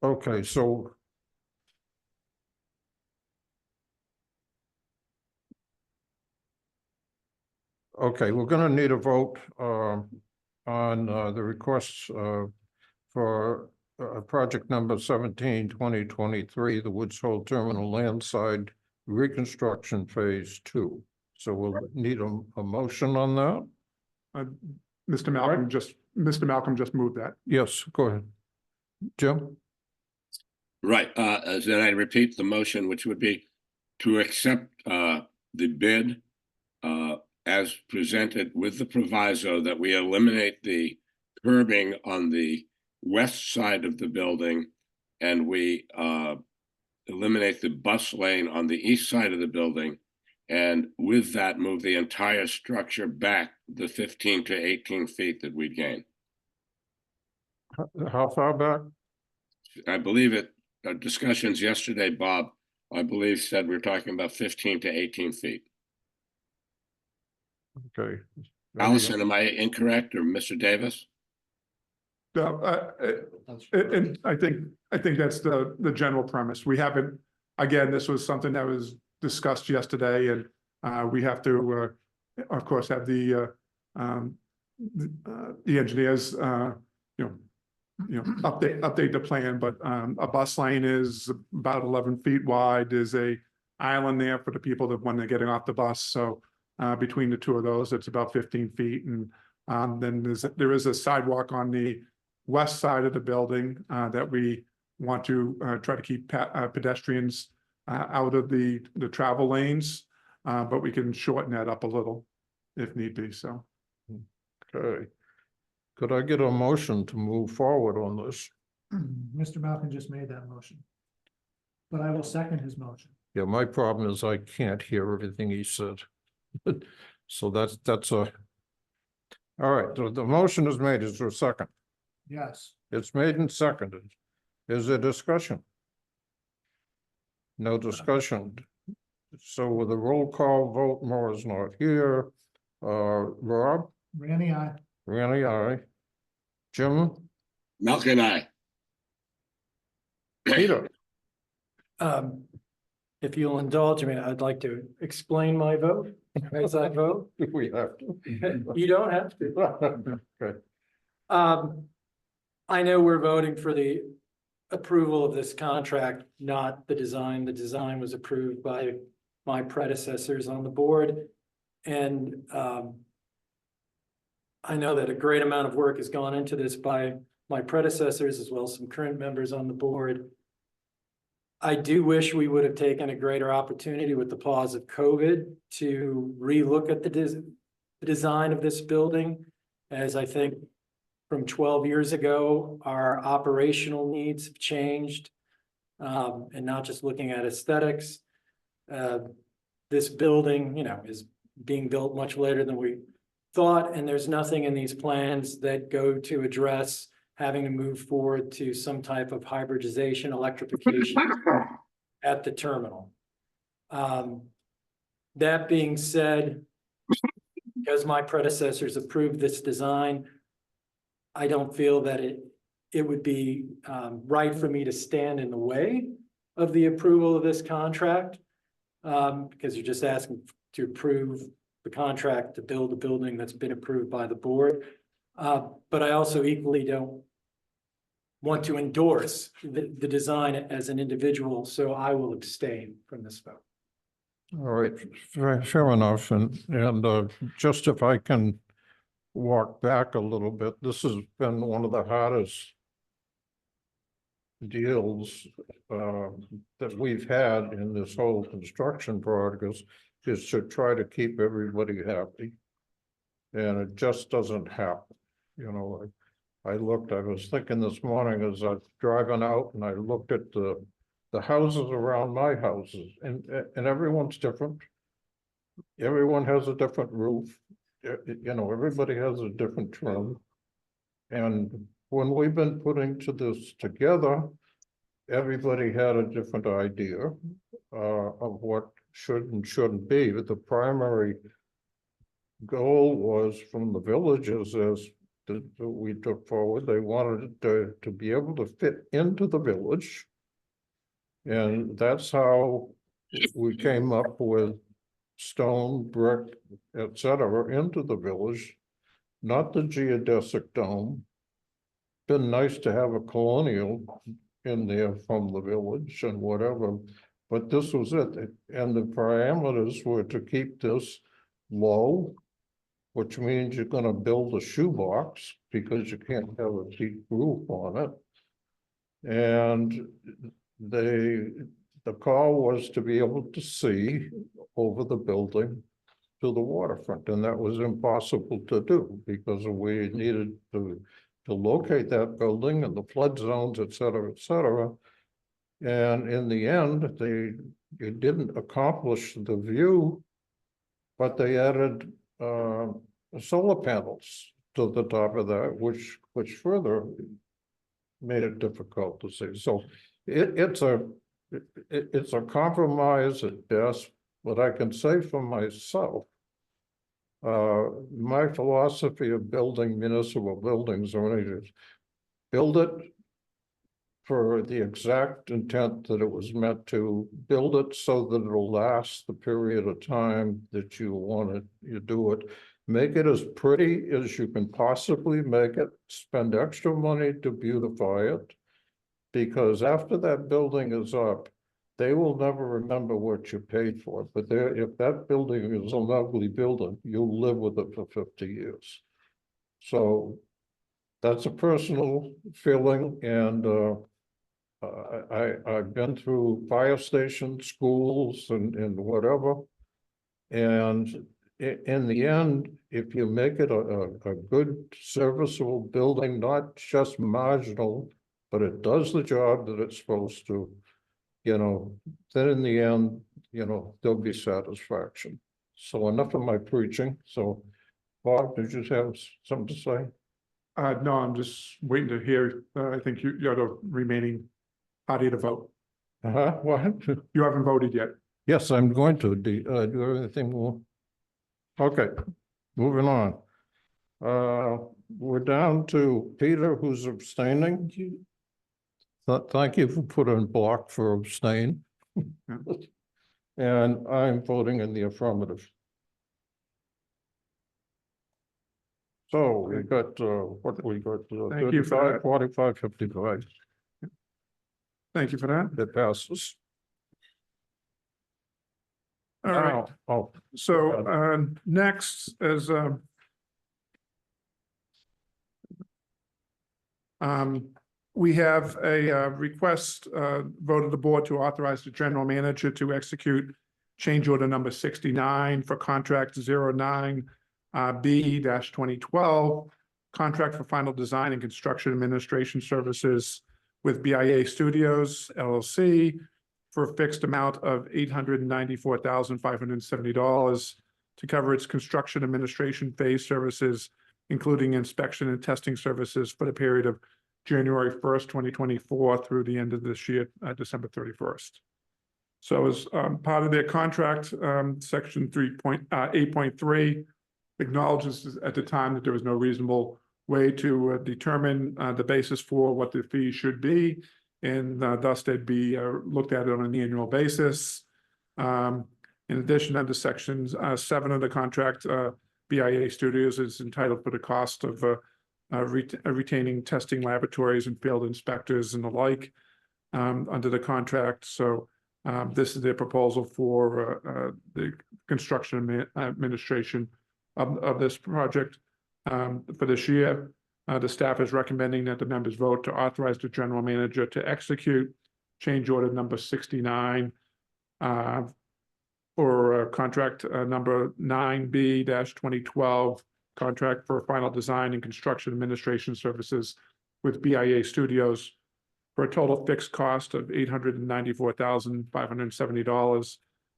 okay, so okay, we're gonna need a vote on the requests for project number 17-2023, the Woods Hole Terminal Landside Reconstruction Phase 2. So we'll need a motion on that. Mr. Malcolm just moved that. Yes, go ahead. Jim? Right. Then I repeat the motion, which would be to accept the bid as presented with the proviso that we eliminate the curbing on the west side of the building and we eliminate the bus lane on the east side of the building. And with that, move the entire structure back the 15 to 18 feet that we'd gain. How far back? I believe it, discussions yesterday, Bob, I believe said we're talking about 15 to 18 feet. Okay. Allison, am I incorrect, or Mr. Davis? And I think that's the general premise. We haven't, again, this was something that was discussed yesterday, and we have to, of course, have the engineers, update the plan. But a bus lane is about 11 feet wide. There's a island there for the people that when they're getting off the bus. So between the two of those, it's about 15 feet, and then there is a sidewalk on the west side of the building that we want to try to keep pedestrians out of the travel lanes, but we can shorten that up a little if need be. So, Okay. Could I get a motion to move forward on this? Mr. Malcolm just made that motion. But I will second his motion. Yeah, my problem is I can't hear everything he said. So that's a. All right, the motion is made. Is there a second? Yes. It's made and seconded. Is there discussion? No discussion. So with a roll call vote, Moore is not here. Rob? Randy, aye. Randy, aye. Jim? Malcolm and I. Peter? If you'll indulge me, I'd like to explain my vote as I vote. We have to. You don't have to. Okay. I know we're voting for the approval of this contract, not the design. The design was approved by my predecessors on the board. And I know that a great amount of work has gone into this by my predecessors as well as some current members on the board. I do wish we would have taken a greater opportunity with the pause of COVID to relook at the design of this building, as I think from 12 years ago, our operational needs have changed, and not just looking at aesthetics. This building, is being built much later than we thought, and there's nothing in these plans that go to address having to move forward to some type of hybridization, electrification at the terminal. That being said, because my predecessors approved this design, I don't feel that it would be right for me to stand in the way of the approval of this contract. because you're just asking to approve the contract to build a building that's been approved by the board. But I also equally don't want to endorse the design as an individual, so I will abstain from this vote. All right, fair enough. And just if I can walk back a little bit, this has been one of the hardest deals that we've had in this whole construction project is to try to keep everybody happy. And it just doesn't happen. You know, I was thinking this morning as I was driving out and I looked at the houses around my houses and everyone's different. Everyone has a different roof. You know, everybody has a different trim. And when we've been putting this together, everybody had a different idea of what should and shouldn't be. But the primary goal was from the villages as that we took forward. They wanted it to be able to fit into the village. And that's how we came up with stone, brick, etc. into the village, not the geodesic dome. Been nice to have a colonial in there from the village and whatever, but this was it. And the parameters were to keep this low, which means you're going to build a shoebox because you can't have a deep roof on it. And the call was to be able to see over the building to the waterfront, and that was impossible to do because we needed to locate that building and the flood zones, et cetera, et cetera. And in the end, they didn't accomplish the view, but they added solar panels to the top of that, which further made it difficult to see. So it's a compromise at best, but I can say for myself, my philosophy of building municipal buildings is build it for the exact intent that it was meant to, build it so that it'll last the period of time that you want it, you do it. Make it as pretty as you can possibly make it, spend extra money to beautify it, because after that building is up, they will never remember what you paid for it. But if that building is an ugly building, you'll live with it for 50 years. So that's a personal feeling, and I've been through fire stations, schools, and whatever. And in the end, if you make it a good serviceable building, not just marginal, but it does the job that it's supposed to, you know, then in the end, you know, there'll be satisfaction. So enough of my preaching. So Bob, did you have something to say? No, I'm just waiting to hear. I think you're the remaining party to vote. What? You haven't voted yet. Yes, I'm going to do anything more. Okay, moving on. We're down to Peter, who's abstaining. Thank you for putting block for abstain. And I'm voting in the affirmative. So we got, what we got? Thank you for 35, that. 45, 55. Thank you for that. That passes. All right. Oh, So next is we have a request vote of the board to authorize the general manager to execute change order number 69 for contract 09 B-2012, contract for final design and construction administration services with BIA Studios LLC for a fixed amount of $894,570 to cover its construction administration phase services, including inspection and testing services for the period of January 1st, 2024 through the end of this year, December 31st. So as part of their contract, section 8.3 acknowledges at the time that there was no reasonable way to determine the basis for what the fee should be, and thus they'd be looked at on an annual basis. In addition, under sections 7 of the contract, BIA Studios is entitled for the cost of retaining testing laboratories and field inspectors and the like under the contract. So this is their proposal for the construction administration of this project for this year. The staff is recommending that the members vote to authorize the general manager to execute change order number 69 or contract number 9B-2012, contract for final design and construction administration services with BIA Studios for a total fixed cost of $894,570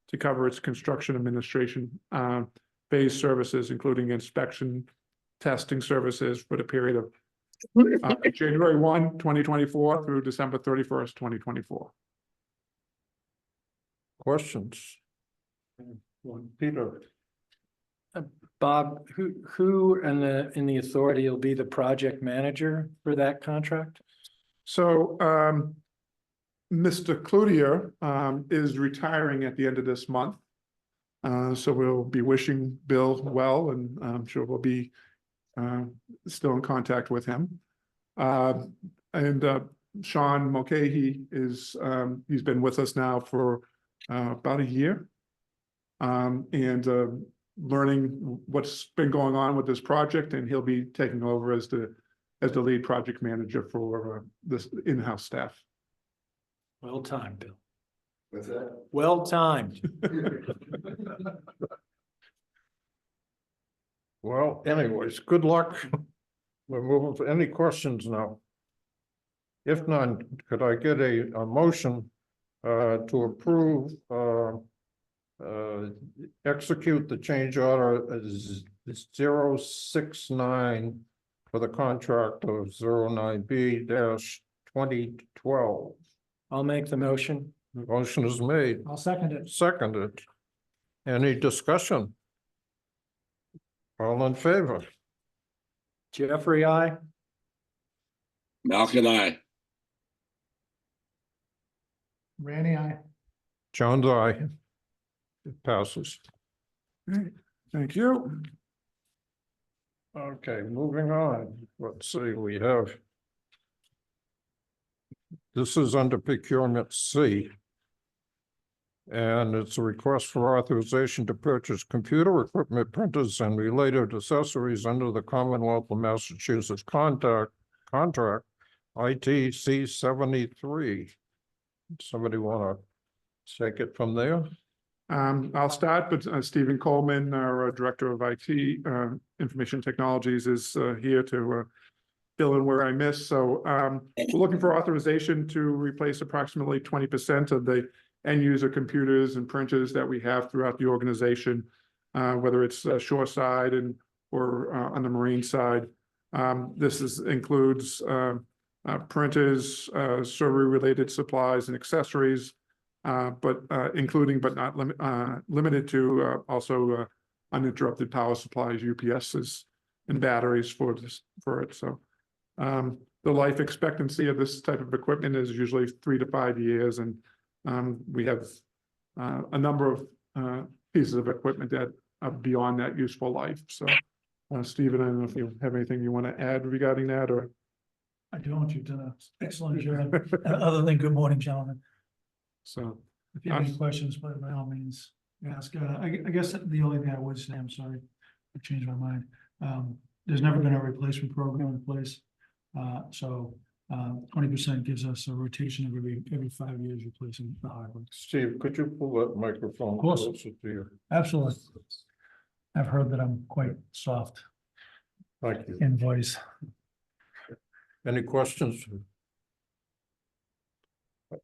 to cover its construction administration phase services, including inspection, testing services for the period of January 1, 2024 through December 31st, 2024. Questions? Peter, Bob, who in the authority will be the project manager for that contract? So Mr. Cloutier is retiring at the end of this month. So we'll be wishing Bill well, and I'm sure we'll be still in contact with him. And Sean Mulcahy is he's been with us now for about a year. And learning what's been going on with this project, and he'll be taking over as the lead project manager for this in-house staff. Well timed, Bill. What's that? Well timed. well, anyways, good luck. We're moving for any questions now. If none, could I get a motion to approve execute the change order as 069 for the contract of 09B-2012. I'll make the motion. Motion is made, I'll second it. seconded. Any discussion? All in favor? Jeffrey, I. Malcolm, I. Randy, I. Jones, aye. It passes. Thank you. Okay, moving on. Let's see, we have. This is under procurement C. And it's a request for authorization to purchase computer equipment, printers, and related accessories under the Commonwealth of Massachusetts contract ITC 73. Somebody want to take it from there? I'll start, but Stephen Coleman, our Director of IT, Information Technologies, is here to fill in where I missed. So we're looking for authorization to replace approximately 20% of the end user computers and printers that we have throughout the organization, whether it's shoreside or on the marine side. This includes printers, server-related supplies and accessories, but including but not limited to also uninterrupted power supplies, UPSs, and batteries for it. So the life expectancy of this type of equipment is usually 3 to 5 years, and we have a number of pieces of equipment that are beyond that useful life. So, Stephen, I don't know if you have anything you want to add regarding that, or? I don't, you've done an excellent job, other than good morning, gentlemen. So, If you have any questions, by all means, ask. I guess the only thing I would say, I'm sorry, I changed my mind. There's never been a replacement program in place. So 20% gives us a rotation of every 5 years replacing the hardware. Steve, could you pull that microphone Of course. closer to you? Absolutely. I've heard that I'm quite soft Thank you. in voice. Any questions?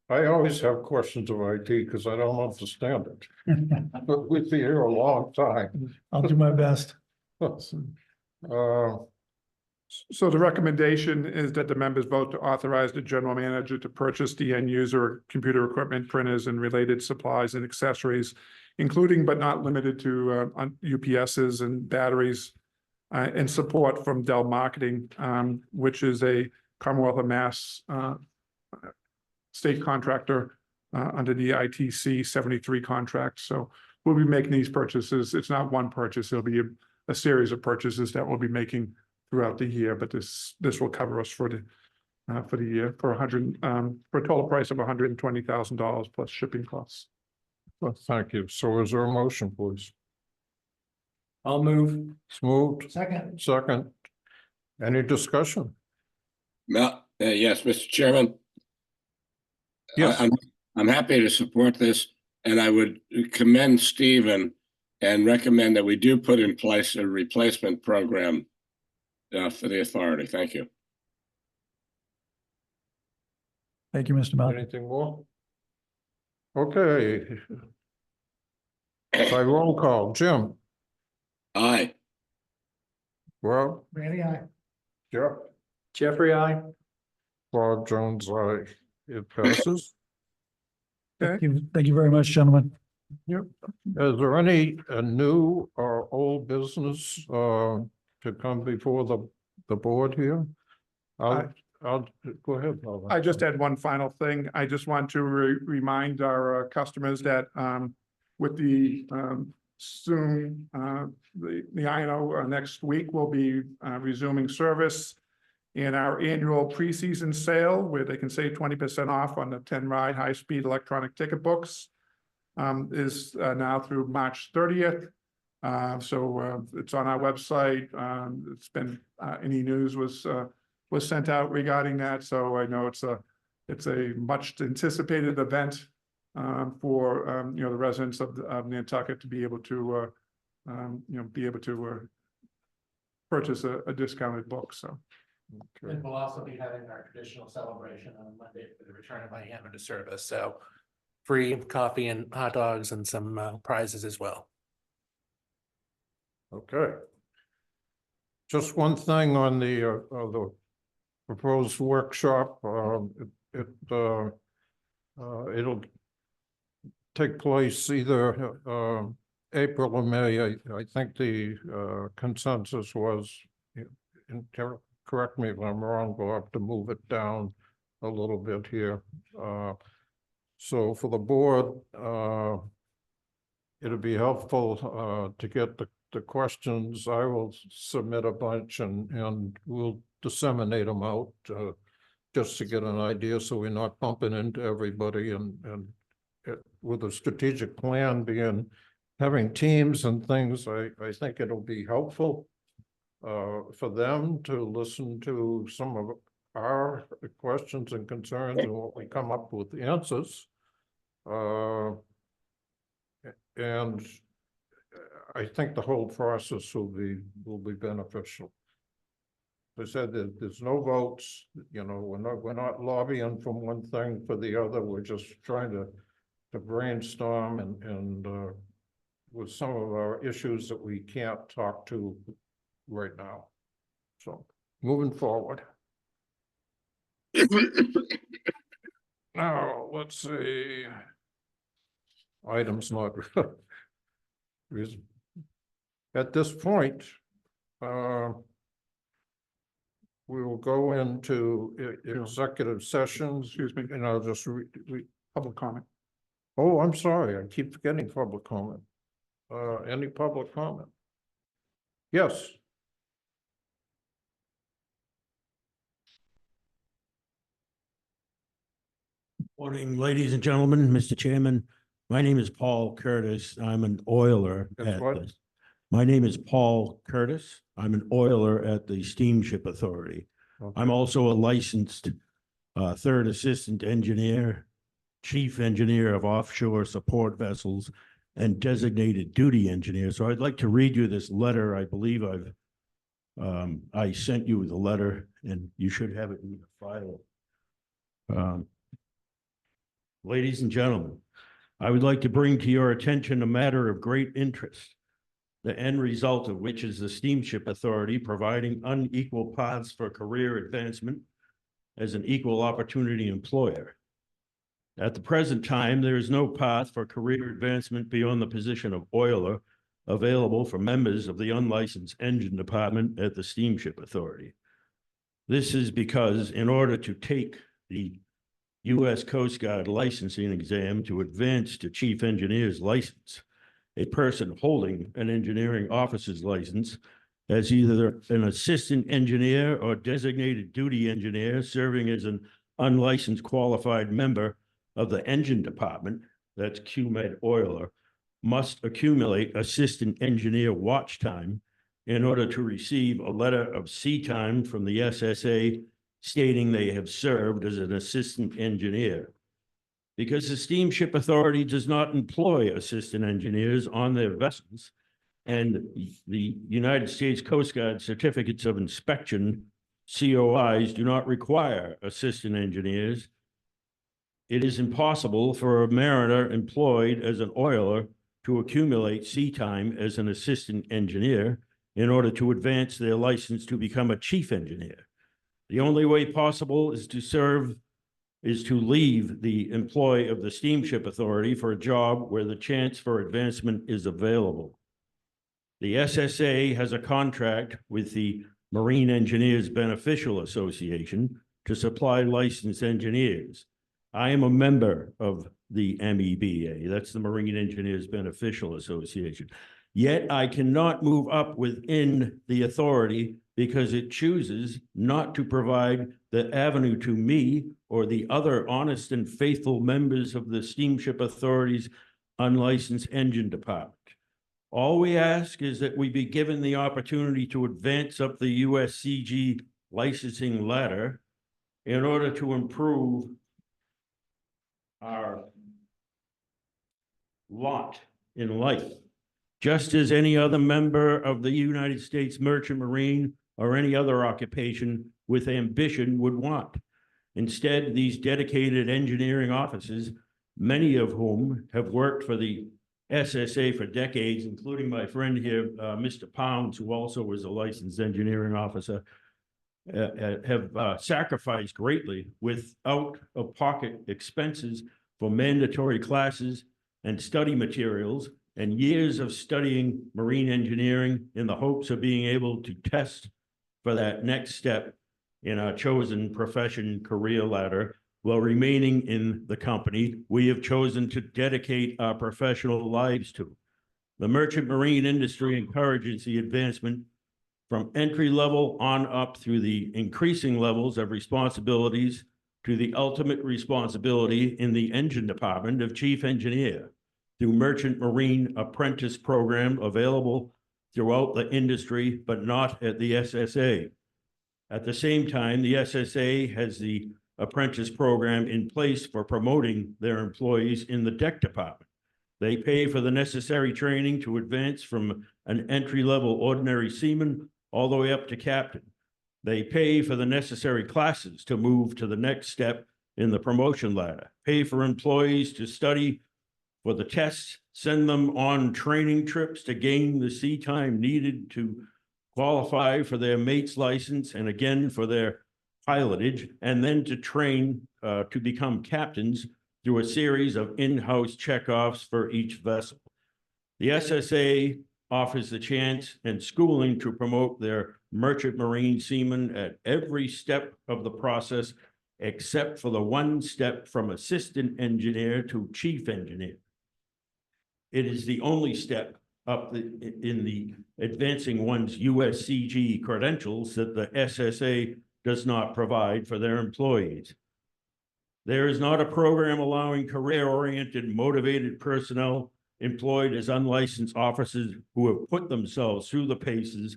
I always have questions of IT because I don't understand it, but we've been here a long time. I'll do my best. So the recommendation is that the members vote to authorize the general manager to purchase the end user computer equipment, printers, and related supplies and accessories, including but not limited to UPSs and batteries, and support from Dell Marketing, which is a Commonwealth of Mass state contractor under the ITC 73 contract. So we'll be making these purchases. It's not one purchase. It'll be a series of purchases that we'll be making throughout the year, but this will cover us for the year for for a total price of $120,000 plus shipping costs. Well, thank you. So is there a motion, please? I'll move. It's moved. Second. Second. Any discussion? Yes, Mr. Chairman. Yes. I'm happy to support this, and I would commend Stephen and recommend that we do put in place a replacement program for the authority. Thank you. Thank you, Mr. Malcolm. Anything more? Okay. By roll call, Jim, Aye. Rob, Randy, aye. Jeff, Jeffrey, I. Bob Jones, aye. It passes. Thank you very much, gentlemen. Yep. Is there any new or old business to come before the board here? I'll go ahead. Paul. I just had one final thing. I just want to remind our customers that with the soon the Iyanough next week will be resuming service in our annual preseason sale where they can save 20% off on the 10-ride high-speed electronic ticket books is now through March 30th. So it's on our website. It's been any news was sent out regarding that. So I know it's a much anticipated event for the residents of Nantucket to be able to purchase a discounted book. So. Okay. And we'll also be having our traditional celebration on Monday for the return of Iyanough to service. So free coffee and hot dogs and some prizes as well. Okay. Just one thing on the proposed workshop. It'll take place either April or May. I think the consensus was, correct me if I'm wrong, we'll have to move it down a little bit here. So for the board, it'll be helpful to get the questions. I will submit a bunch and we'll disseminate them out just to get an idea, so we're not bumping into everybody, and with a strategic plan being having teams and things, I think it'll be helpful for them to listen to some of our questions and concerns and what we come up with the answers. And I think the whole process will be beneficial. As I said, there's no votes, we're not lobbying from one thing for the other. We're just trying to brainstorm and with some of our issues that we can't talk to right now. So moving forward. Now, let's see. Items not at this point, we will go into executive sessions. Excuse me. And I'll just read. Public comment. Oh, I'm sorry. I keep forgetting public comment. Any public comment? Yes. Morning, ladies and gentlemen, Mr. Chairman. My name is Paul Curtis. I'm an oiler. That's what? My name is Paul Curtis. I'm an oiler at the Steamship Authority. Okay. I'm also a licensed third assistant engineer, chief engineer of offshore support vessels, and designated duty engineer. So I'd like to read you this letter. I believe I sent you the letter, and you should have it in the file. Ladies and gentlemen, I would like to bring to your attention a matter of great interest, the end result of which is the Steamship Authority providing unequal paths for career advancement as an equal opportunity employer. At the present time, there is no path for career advancement beyond the position of oiler available for members of the unlicensed engine department at the Steamship Authority. This is because in order to take the U.S. Coast Guard licensing exam to advance to chief engineer's license, a person holding an engineering officer's license as either an assistant engineer or designated duty engineer serving as an unlicensed qualified member of the engine department, that's QMed oiler, must accumulate assistant engineer watch time in order to receive a letter of C time from the SSA stating they have served as an assistant engineer. Because the Steamship Authority does not employ assistant engineers on their vessels, and the United States Coast Guard certificates of inspection, COIs, do not require assistant engineers, it is impossible for a mariner employed as an oiler to accumulate sea time as an assistant engineer in order to advance their license to become a chief engineer. The only way possible is to leave the employ of the Steamship Authority for a job where the chance for advancement is available. The SSA has a contract with the Marine Engineers Beneficial Association to supply licensed engineers. I am a member of the MEBA, that's the Marine Engineers Beneficial Association. Yet I cannot move up within the authority because it chooses not to provide the avenue to me or the other honest and faithful members of the Steamship Authority's unlicensed engine department. All we ask is that we be given the opportunity to advance up the USCG licensing ladder in order to improve our lot in life, just as any other member of the United States Merchant Marine or any other occupation with ambition would want. Instead, these dedicated engineering officers, many of whom have worked for the SSA for decades, including my friend here, Mr. Pounds, who also was a licensed engineering officer, have sacrificed greatly with out-of-pocket expenses for mandatory classes and study materials and years of studying marine engineering in the hopes of being able to test for that next step in our chosen profession career ladder. While remaining in the company we have chosen to dedicate our professional lives to. The merchant marine industry encourages the advancement from entry level on up through the increasing levels of responsibilities to the ultimate responsibility in the engine department of chief engineer through merchant marine apprentice program available throughout the industry, but not at the SSA. At the same time, the SSA has the apprentice program in place for promoting their employees in the deck department. They pay for the necessary training to advance from an entry-level ordinary seaman all the way up to captain. They pay for the necessary classes to move to the next step in the promotion ladder, pay for employees to study for the tests, send them on training trips to gain the sea time needed to qualify for their mate's license and again for their pilotage, and then to train to become captains through a series of in-house checkoffs for each vessel. The SSA offers the chance and schooling to promote their merchant marine seamen at every step of the process, except for the one step from assistant engineer to chief engineer. It is the only step up in the advancing one's USCG credentials that the SSA does not provide for their employees. There is not a program allowing career-oriented, motivated personnel employed as unlicensed officers who have put themselves through the paces,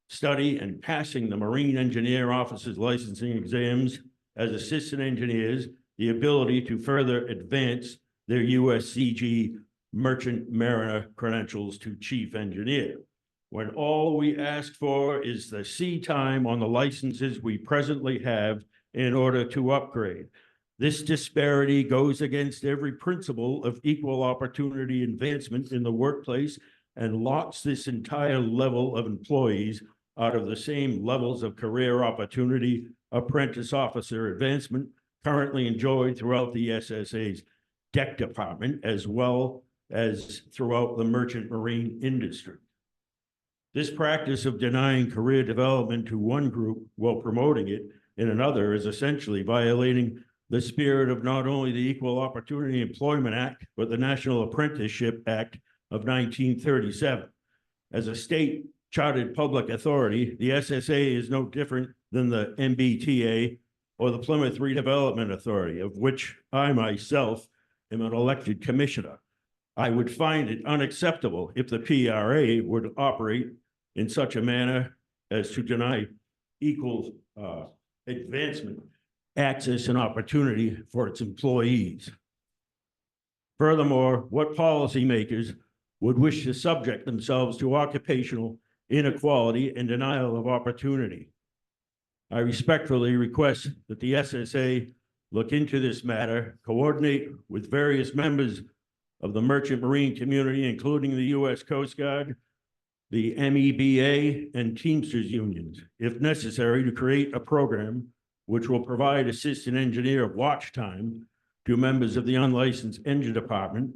study and passing the Marine Engineer Officers licensing exams as assistant engineers, the ability to further advance their USCG merchant mariner credentials to chief engineer. When all we ask for is the sea time on the licenses we presently have in order to upgrade. This disparity goes against every principle of equal opportunity advancement in the workplace and locks this entire level of employees out of the same levels of career opportunity, apprentice officer advancement currently enjoyed throughout the SSA's deck department, as well as throughout the merchant marine industry. This practice of denying career development to one group while promoting it in another is essentially violating the spirit of not only the Equal Opportunity Employment Act, but the National Apprenticeship Act of 1937. As a state chartered public authority, the SSA is no different than the MBTA or the Plymouth Redevelopment Authority, of which I myself am an elected commissioner. I would find it unacceptable if the PRA would operate in such a manner as to deny equal advancement, access, and opportunity for its employees. Furthermore, what policymakers would wish to subject themselves to occupational inequality and denial of opportunity? I respectfully request that the SSA look into this matter, coordinate with various members of the merchant marine community, including the U.S. Coast Guard, the MEBA, and Teamsters unions, if necessary, to create a program which will provide assistant engineer watch time to members of the unlicensed engine department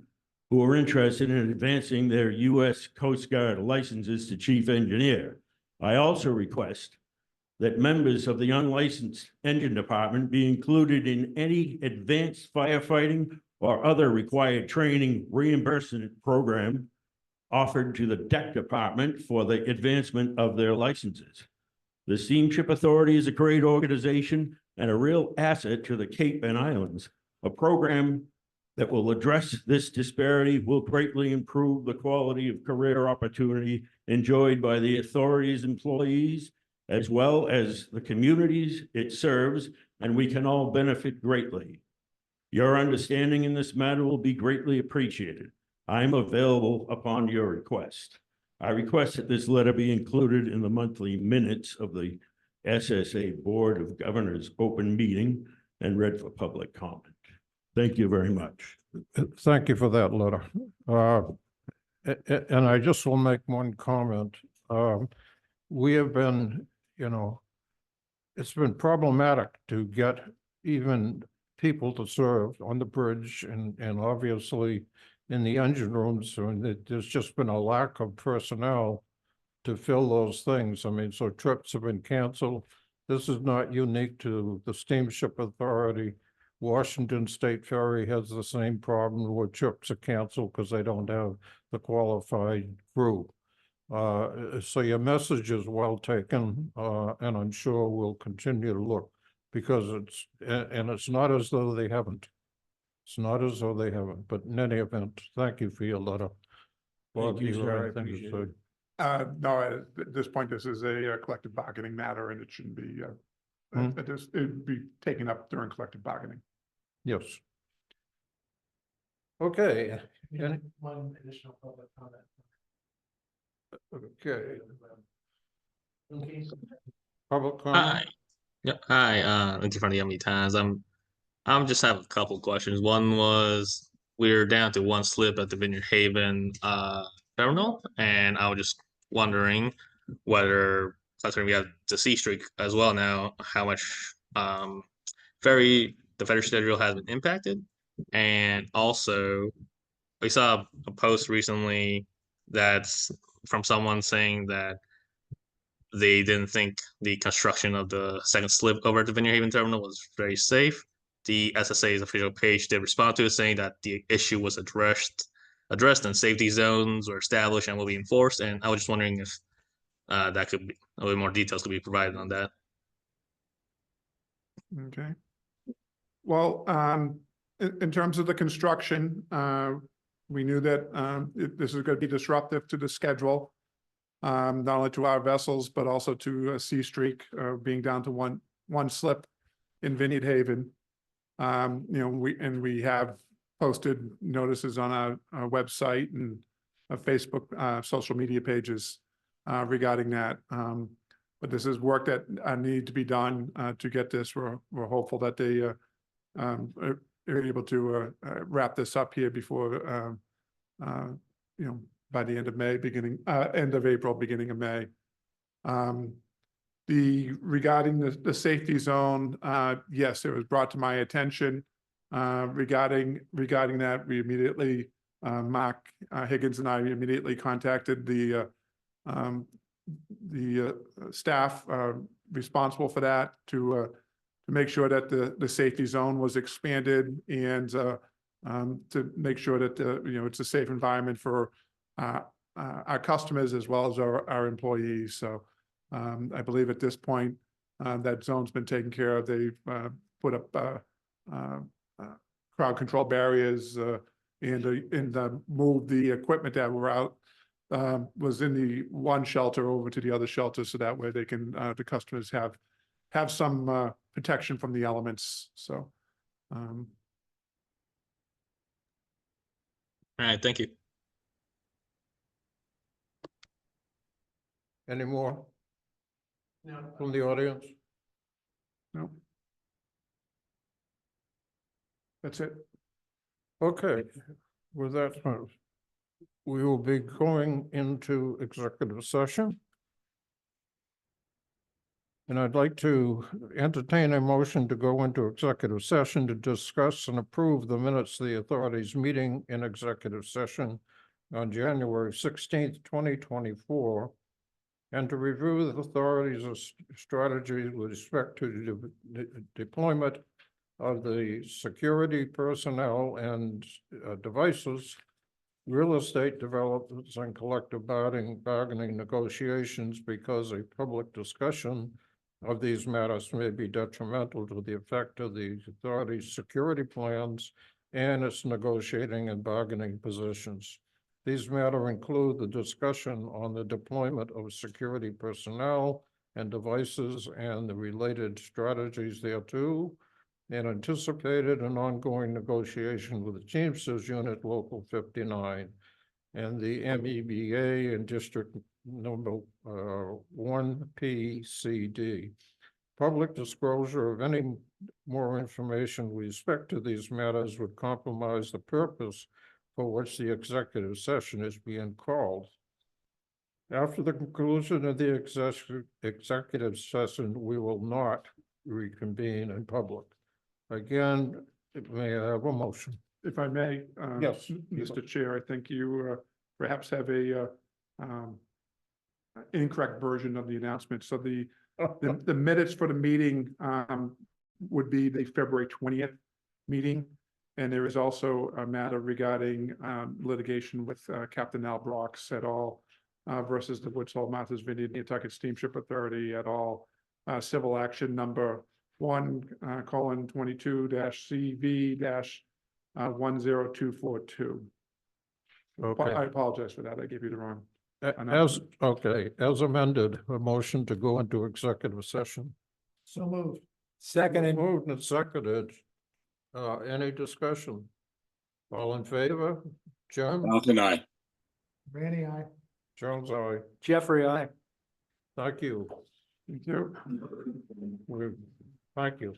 who are interested in advancing their U.S. Coast Guard licenses to chief engineer. I also request that members of the unlicensed engine department be included in any advanced firefighting or other required training reimbursement program offered to the deck department for the advancement of their licenses. The Steamship Authority is a great organization and a real asset to the Cape and Islands. A program that will address this disparity will greatly improve the quality of career opportunity enjoyed by the authority's employees, as well as the communities it serves, and we can all benefit greatly. Your understanding in this matter will be greatly appreciated. I am available upon your request. I request that this letter be included in the monthly minutes of the SSA Board of Governors open meeting and read for public comment. Thank you very much. Thank you for that letter. And I just will make one comment. We have been, it's been problematic to get even people to serve on the bridge and obviously in the engine rooms. And there's just been a lack of personnel to fill those things. I mean, so trips have been canceled. This is not unique to the Steamship Authority. Washington State Ferry has the same problem where trips are canceled because they don't have the qualified crew. So your message is well taken, and I'm sure we'll continue to look because it's not as though they haven't. It's not as though they haven't, but in any event, thank you for your letter. Thank you, do have sir. I anything to appreciate say? it. No, at this point, this is a collective bargaining matter and it shouldn't be, it'd be taken up during collective bargaining. Yes. Okay. Any- One additional public comment. Okay. Okay. Public Hi. comment? Yep. Hi. Thank you for the Yummy Times. I'm just have a couple questions. One was we're down to one slip at the Vineyard Haven terminal, and I was just wondering whether, considering we have the C streak as well now, how much the ferry schedule has been impacted, and also we saw a post recently that's from someone saying that they didn't think the construction of the second slip over at the Vineyard Haven terminal was very safe. The SSA's official page did respond to it, saying that the issue was addressed and safety zones were established and will be enforced. And I was just wondering if that could be a little more details could be provided on that. Okay. Well, in terms of the construction, we knew that this is going to be disruptive to the schedule, not only to our vessels, but also to Sea Streak being down to one slip in Vineyard Haven. We have posted notices on our website and Facebook social media pages regarding that. But this is work that needed to be done to get this. We're hopeful that they are able to wrap this up here before by the end of May, end of April, beginning of May. Regarding the safety zone, yes, it was brought to my attention. Regarding that, we immediately, Mark Higgins and I immediately contacted the staff responsible for that to make sure that the safety zone was expanded and to make sure that it's a safe environment for our customers as well as our employees. So I believe at this point, that zone's been taken care of. They've put up crowd control barriers and moved the equipment that were out, was in the one shelter over to the other shelter, so that way they can, the customers have some protection from the elements. So All right, thank you. Any more No. from the audience? no. That's it. Okay, with that, we will be going into executive session. And I'd like to entertain a motion to go into executive session to discuss and approve the minutes of the authorities meeting in executive session on January 16th, 2024, and to review the authorities' strategy with respect to the deployment of the security personnel and devices, real estate developments, and collective bargaining negotiations, because a public discussion of these matters may be detrimental to the effect of the authority's security plans and its negotiating and bargaining positions. These matters include the discussion on the deployment of security personnel and devices and the related strategies thereto, and anticipated and ongoing negotiation with the Teamsters Unit Local 59 and the MEBA and District Number 1 PCD. Public disclosure of any more information with respect to these matters would compromise the purpose for which the executive session is being called. After the conclusion of the executive session, we will not reconvene in public. Again, may I have a motion? If I may, Yes. Mr. Chair, I think you perhaps have a incorrect version of the announcement. So the minutes for the meeting would be the February 20th meeting. And there is also a matter regarding litigation with Captain Al Brox et al. Versus the Woods Hole Martha's Vineyard Nantucket Steamship Authority et al. Civil action number 1:22-CV-10242. Okay. I apologize for that. I gave you the wrong. As amended, a motion to go into executive session. So moved. Seconded. Moved and seconded. Any discussion? All in favor? John? Falcon, aye. Randy, aye. Jones, aye. Jeffrey, I. Thank you. Thank you. Thank you.